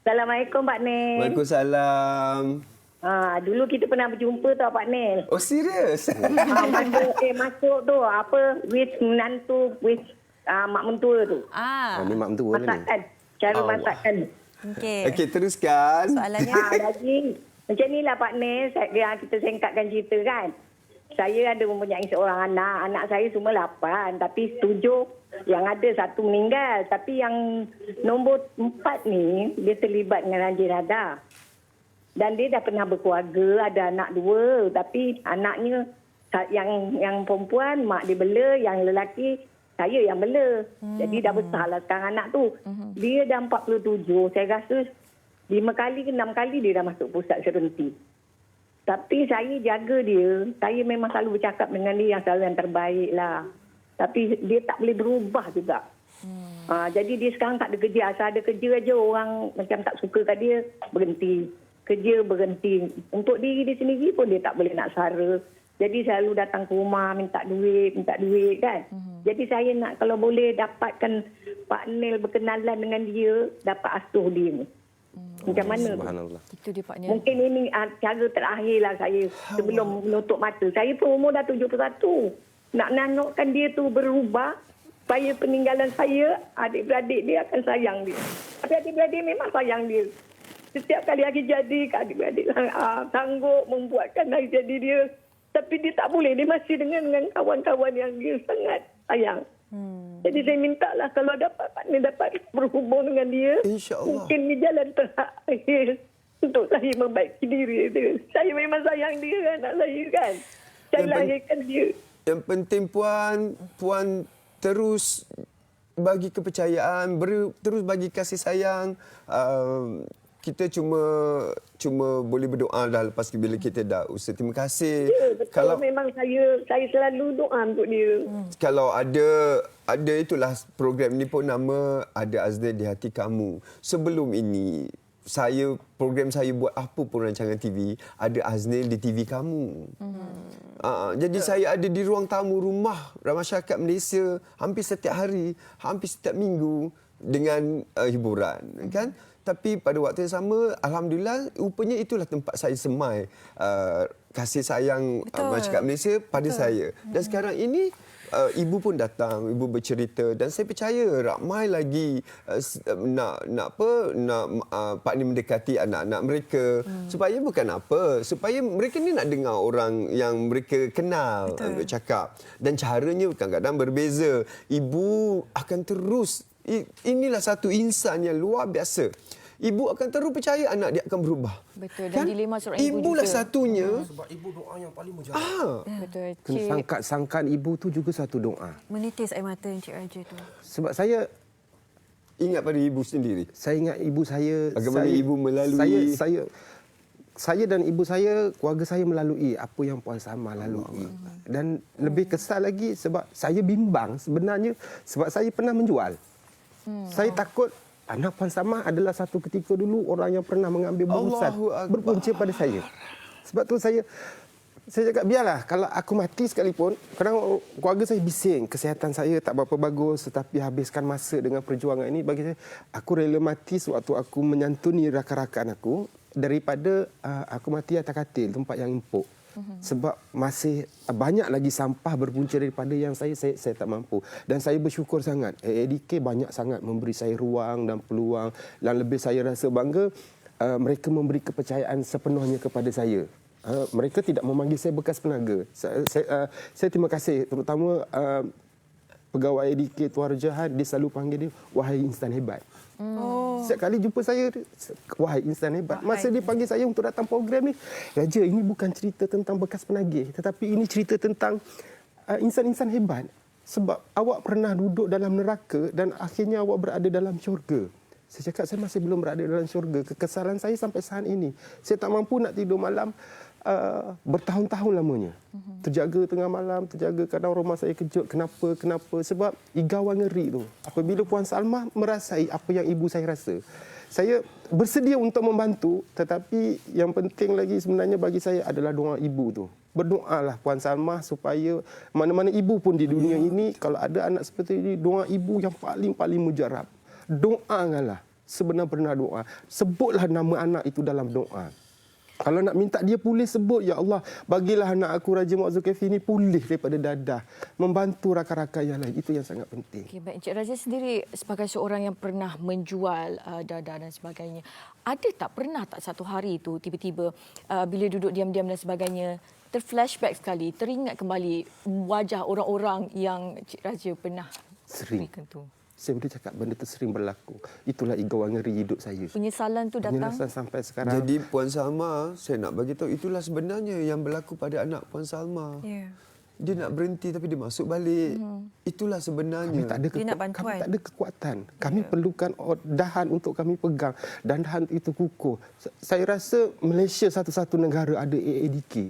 Assalamualaikum Pak Nil. Waalaikumsalam. Dulu kita pernah berjumpa tau Pak Nil. Oh, serius? Masuk tu apa wish menantu, wish mak mentua tu. Ni mak mentua ni. Masakan. Cara masakan. Okey, teruskan. Soalannya. Macam inilah Pak Nil, kita singkatkan cerita kan. Saya ada mempunyai seorang anak. Anak saya semua 8, tapi 7 yang ada 1 meninggal. Tapi yang nombor 4 ni, dia terlibat dengan ranjit dadah. Dan dia dah pernah berkeluarga, ada anak 2. Tapi anaknya, yang perempuan, mak dia bela, yang lelaki, saya yang bela. Jadi dah besarlah sekarang anak tu. Dia dah 47, saya rasa 5 kali ke 6 kali dia dah masuk pusat serenti. Tapi saya jaga dia. Saya memang selalu bercakap dengan dia yang selalu yang terbaik lah. Tapi dia tak boleh berubah juga. Jadi dia sekarang tak ada kerja. Asal ada kerja aja orang macam tak suka kat dia, berhenti. Kerja berhenti. Untuk diri dia sendiri pun dia tak boleh nak sara. Jadi selalu datang ke rumah minta duit kan. Jadi saya nak kalau boleh dapatkan Pak Nil berkenalan dengan dia, dapat asuh dia. Macam mana? Subhanallah. Itu dia Pak Nil. Mungkin ini cara terakhirlah saya sebelum menutup mata. Saya pun umur dah 71. Nak nanukkan dia tu berubah supaya peninggalan saya, adik-beradik dia akan sayang dia. Tapi adik-beradik memang sayang dia. Setiap kali hari jadi, adik-beradik sanggup membuatkan hari jadi dia. Tapi dia tak boleh. Dia masih dengan kawan-kawan yang dia sangat sayang. Jadi saya mintalah kalau dapat berhubung dengan dia, mungkin ni jalan terakhir untuk saya membaiki diri dia. Saya memang sayang dia, anak saya kan. Saya lahirkan dia. Yang penting Puan terus bagi kepercayaan, terus bagi kasih sayang. Kita cuma boleh berdoa dah lepas bila kita dah usaha. Terima kasih. Ya, betul. Kalau memang saya selalu doa untuk dia. Kalau ada itulah program ni pun nama Ada Aznil di Hati Kamu. Sebelum ini program saya buat apa pun rancangan TV, Ada Aznil di TV Kamu. Jadi saya ada di ruang tamu rumah masyarakat Malaysia hampir setiap hari, hampir setiap minggu dengan hiburan kan. Tapi pada waktu yang sama, alhamdulillah, rupanya itulah tempat saya semai kasih sayang masyarakat Malaysia pada saya. Dan sekarang ini, ibu pun datang, ibu bercerita dan saya percaya ramai lagi nak Pak Ni mendekati anak-anak mereka. Supaya bukan apa, supaya mereka ni nak dengar orang yang mereka kenal bercakap. Dan caranya kadang-kadang berbeza. Ibu akan terus, inilah satu insan yang luar biasa ibu akan terus percaya anak dia akan berubah. Betul. Dan dilema seorang ibu ibulah juga. satunya. Sebab ibu doa yang paling mujarab. Betul. Sangkaan ibu tu juga satu doa. Menitis air mata Encik Raja tu. Sebab saya ingat pada ibu sendiri. Saya ingat ibu saya. Bagaimana ibu melalui. Saya dan ibu saya, keluarga saya melalui apa yang Puan Salma lalui. Dan lebih kesal lagi sebab saya bimbang sebenarnya sebab saya pernah menjual. Saya takut anak Puan Salma adalah satu ketika dulu orang yang pernah mengambil burusan berpunca pada saya. Sebab tu saya cakap biarlah kalau aku mati sekalipun, kadang keluarga saya bising kesihatan saya tak berapa bagus tetapi habiskan masa dengan perjuangan ini bagi saya aku rela mati sewaktu aku menyantuni rakan-rakan aku daripada aku mati atas katil tempat yang empuk. Sebab masih banyak lagi sampah berpunca daripada yang saya tak mampu. Dan saya bersyukur sangat. AADK banyak sangat memberi saya ruang dan peluang. Dan lebih saya rasa bangga, mereka memberi kepercayaan sepenuhnya kepada saya. Mereka tidak memanggil saya bekas penaga. Saya terima kasih terutama pegawai AADK Tuan Rajahan, dia selalu panggil dia, wahai insan hebat. Setiap kali jumpa saya, wahai insan hebat. Masa dia panggil saya untuk datang program ni, Raja, ini bukan cerita tentang bekas penagih, tetapi ini cerita tentang insan-insan hebat. Sebab awak pernah duduk dalam neraka dan akhirnya awak berada dalam syurga. Saya cakap, saya masih belum berada dalam syurga. Kekesalan saya sampai saat ini. Saya tak mampu nak tidur malam bertahun-tahun lamanya. Terjaga tengah malam, terjaga kadang rumah saya kejut. Kenapa? Sebab igawan ngeri tu. Apabila Puan Salma merasai apa yang ibu saya rasa. Saya bersedia untuk membantu, tetapi yang penting lagi sebenarnya bagi saya adalah doa ibu tu. Berdoalah Puan Salma supaya mana-mana ibu pun di dunia ini, kalau ada anak seperti ini, doa ibu yang paling mujarab. Doalah sebenar-benar doa. Sebutlah nama anak itu dalam doa. Kalau nak minta dia pulih, sebut, ya Allah, bagilah anak aku Raja Muhammad Zulkifli ini pulih daripada dadah, membantu rakan-rakan yang lain. Itu yang sangat penting. Okay, baik. Encik Raja sendiri sebagai seorang yang pernah menjual dadah dan sebagainya, ada tak pernah tak satu hari itu tiba-tiba bila duduk diam-diam dan sebagainya, terflashback sekali, teringat kembali wajah orang-orang yang Encik Raja pernah berikan tu? Saya boleh cakap benda itu sering berlaku. Itulah igawan ngeri hidup saya. Penyesalan tu datang. Penyesalan sampai sekarang. Jadi Puan Salma, saya nak bagi tahu itulah sebenarnya yang berlaku pada anak Puan Salma. Yeah. Dia nak berhenti tapi dia masuk balik. Itulah sebenarnya. Kami tak ada kekuatan. Kami perlukan dahan untuk kami pegang. Dan dahan itu kukuh. Saya rasa Malaysia satu-satu negara ada AADK.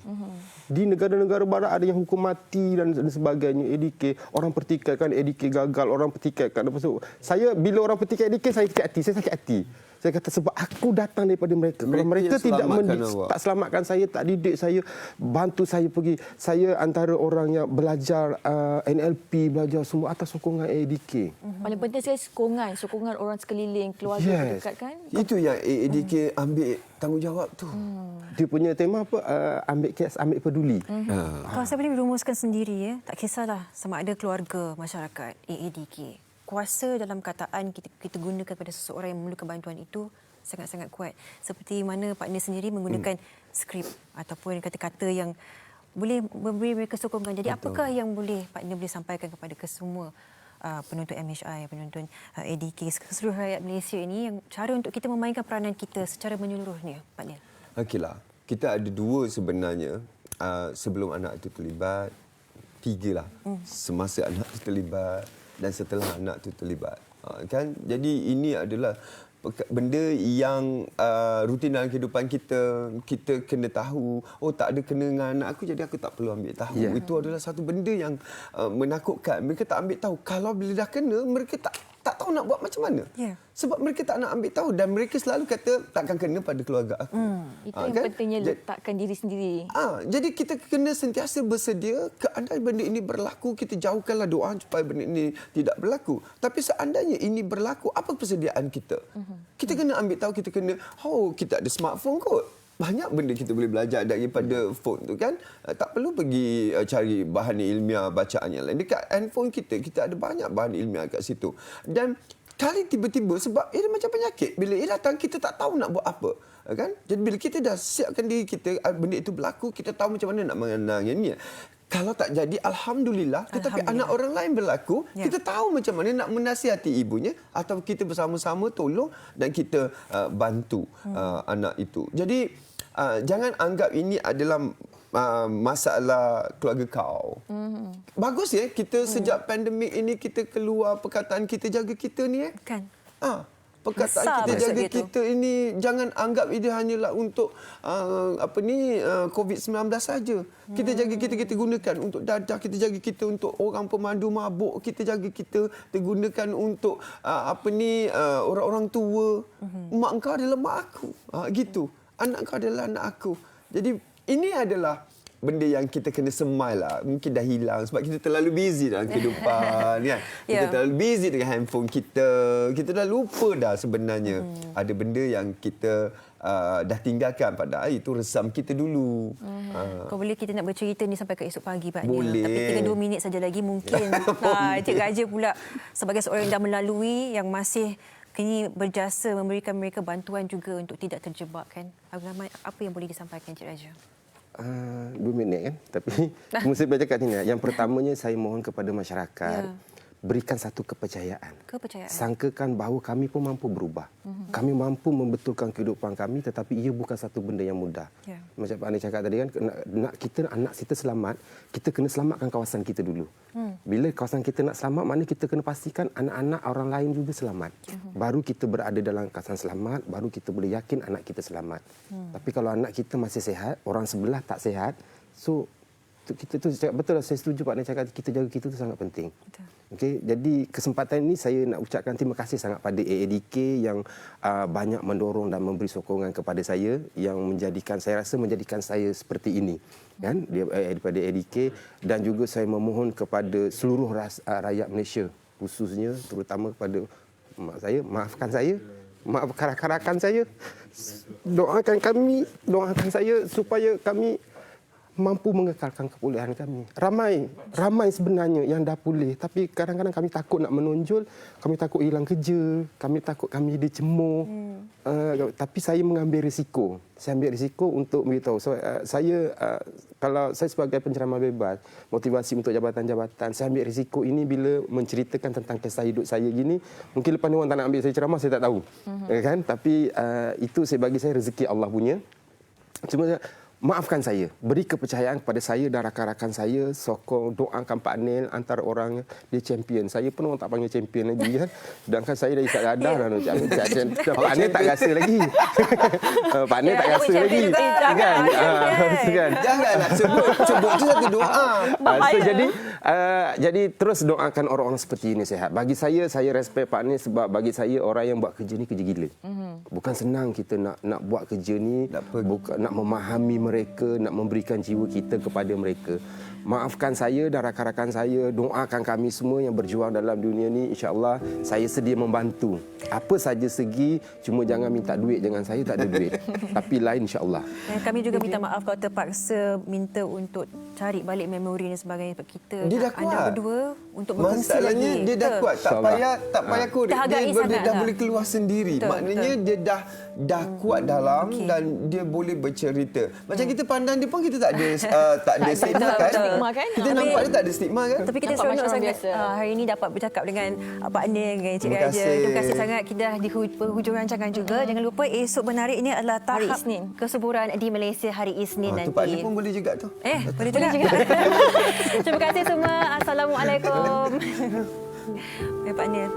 Di negara-negara barat ada yang hukum mati dan sebagainya. AADK. Orang pertikaikan AADK gagal. Orang pertikaikan. Saya bila orang pertikai AADK, saya sakit hati. Saya kata sebab aku datang daripada mereka. Kalau mereka tidak tak selamatkan saya, tak didik saya, bantu saya pergi. Saya antara orang yang belajar NLP, belajar semua atas sokongan AADK. Paling penting saya sokongan orang sekeliling, keluarga terdekat kan. Itu yang AADK ambil tanggungjawab tu. Dia punya tema apa? Ambil kes, ambil peduli. Kalau saya boleh merumuskan sendiri, tak kisahlah sama ada keluarga, masyarakat, AADK. Kuasa dalam kataan kita gunakan kepada seseorang yang memerlukan bantuan itu sangat-sangat kuat. Seperti mana partner sendiri menggunakan skrip ataupun kata-kata yang boleh memberi mereka sokongan. Jadi apakah yang partner boleh sampaikan kepada kesemua penonton MHI, penonton AADK, seluruh rakyat Malaysia ini, yang cara untuk kita memainkan peranan kita secara menyeluruhnya, partner? Okeylah. Kita ada dua sebenarnya sebelum anak itu terlibat. Tiga lah. Semasa anak itu terlibat dan setelah anak itu terlibat. Kan? Jadi ini adalah benda yang rutin dalam kehidupan kita. Kita kena tahu, tak ada kena dengan anak aku, jadi aku tak perlu ambil tahu. Yeah. Itu adalah satu benda yang menakutkan. Mereka tak ambil tahu. Kalau bila dah kena, mereka tak tahu nak buat macam mana. Yeah. Sebab mereka tak nak ambil tahu dan mereka selalu kata takkan kena pada keluarga aku. Itu yang pentingnya letakkan diri sendiri. Jadi kita kena sentiasa bersedia, seandainya benda ini berlaku, kita jauhkanlah doa supaya benda ini tidak berlaku. Tapi seandainya ini berlaku, apa persediaan kita? Kita kena ambil tahu, kita kena, kita ada smartphone kot. Banyak benda kita boleh belajar daripada phone tu kan. Tak perlu pergi cari bahan ilmiah bacaan yang lain. Dekat handphone kita ada banyak bahan ilmiah kat situ. Dan kali tiba-tiba sebab ia macam penyakit. Bila ia datang, kita tak tahu nak buat apa. Kan? Jadi bila kita dah siapkan diri kita, benda itu berlaku, kita tahu macam mana nak mengenangnya. Kalau tak jadi, alhamdulillah. Tetapi anak orang lain berlaku, kita tahu macam mana nak menasihati ibunya atau kita bersama-sama tolong dan kita bantu anak itu. Jadi jangan anggap ini adalah masalah keluarga kau. Bagus ya kita sejak pandemik ini kita keluar perkataan kita jaga kita ni Kan. Perkataan kita jaga kita ini jangan anggap ini hanyalah untuk COVID-19 saja. Kita jaga kita gunakan untuk dadah, kita jaga kita untuk orang pemandu mabuk, kita jaga kita gunakan untuk orang-orang tua. Mak engkau adalah mak aku. Gitu. Anak engkau adalah anak aku. Jadi ini adalah benda yang kita kena semai lah. Mungkin dah hilang sebab kita terlalu busy dalam kehidupan. Kan? Kita terlalu busy dengan handphone kita. Kita dah lupa dah sebenarnya. Ada benda yang kita dah tinggalkan. Padahal itu resam kita dulu. Kau boleh kita nak bercerita ni sampai ke esok pagi, Pak Nia. Boleh. Tapi tinggal 2 minit saja lagi mungkin. Cik Raja pula sebagai seorang yang dah melalui, yang masih kini berjasa memberikan mereka bantuan juga untuk tidak terjebak, kan? Apa yang boleh disampaikan, Cik Raja? 2 minit kan, tapi mesti saya cakap ni. Yang pertamanya saya mohon kepada masyarakat, berikan satu kepercayaan. Sangkakan bahawa kami pun mampu berubah. Kami mampu membetulkan kehidupan kami, tetapi ia bukan satu benda yang mudah. Macam Pak Ania cakap tadi kan, nak kita anak kita selamat, kita kena selamatkan kawasan kita dulu. Bila kawasan kita nak selamat, maknanya kita kena pastikan anak-anak orang lain juga selamat. Baru kita berada dalam kawasan selamat, baru kita boleh yakin anak kita selamat. Tapi kalau anak kita masih sihat, orang sebelah tak sihat, so kita tu betul lah, saya setuju Pak Nia cakap kita jaga kita tu sangat penting. Okey, jadi kesempatan ini saya nak ucapkan terima kasih sangat pada AADK yang banyak mendorong dan memberi sokongan kepada saya yang menjadikan saya seperti ini, kan, daripada AADK. Dan juga saya memohon kepada seluruh rakyat Malaysia, khususnya terutama kepada mak saya, maafkan rakan saya, doakan saya supaya kami mampu mengekalkan kepulihan kami. Ramai sebenarnya yang dah pulih, tapi kadang-kadang kami takut nak menonjol, kami takut hilang kerja, kami takut kami dicemooh. Tapi saya mengambil risiko. Saya ambil risiko untuk beritahu. Kalau saya sebagai penceramah bebas, motivasi untuk jabatan-jabatan, saya ambil risiko ini bila menceritakan tentang kisah hidup saya gini. Mungkin lepas ni orang tak nak ambil saya ceramah, saya tak tahu. Kan? Tapi itu bagi saya rezeki Allah punya. Cuma maafkan saya, beri kepercayaan kepada saya dan rakan-rakan saya, sokong, doakan Pak Nel, antara orang dia champion. Saya pun orang tak panggil champion lagi kan. Sedangkan saya dah ikat dadah dah. Pak Nel tak rasa lagi. Pak Nel tak rasa lagi. Kan? Janganlah sebut tu satu doa. Jadi terus doakan orang-orang seperti ini sihat. Bagi saya respect Pak Nel sebab bagi saya orang yang buat kerja ni kerja gila. Bukan senang kita nak buat kerja ni, nak memahami mereka, nak memberikan jiwa kita kepada mereka. Maafkan saya dan rakan-rakan saya, doakan kami semua yang berjuang dalam dunia ni. InsyaAllah saya sedia membantu. Apa saja segi, cuma jangan minta duit dengan saya, tak ada duit. Tapi lain insyaAllah. Kami juga minta maaf kalau terpaksa minta untuk cari balik memori dan sebagainya. Kita dia dah kuat. Anda berdua untuk berkongsi lagi. Masalahnya dia dah kuat. Tak payah korek. Dia dah boleh keluar sendiri. Maknanya dia dah kuat dalam dan dia boleh bercerita. Macam kita pandang dia pun kita tak ada stigma kan? Kita nampak dia tak ada stigma kan? Tapi kita seronok sangat hari ini dapat bercakap dengan Pak Nia, dengan Cik Raja. Terima kasih sangat. Kita dah di hujung rancangan juga. Jangan lupa esok menarik ini adalah tahap kesuburan di Malaysia hari Isnin nanti. Pak Nia pun boleh juga tu. Boleh juga. Terima kasih semua. Assalamualaikum. Pak Nia.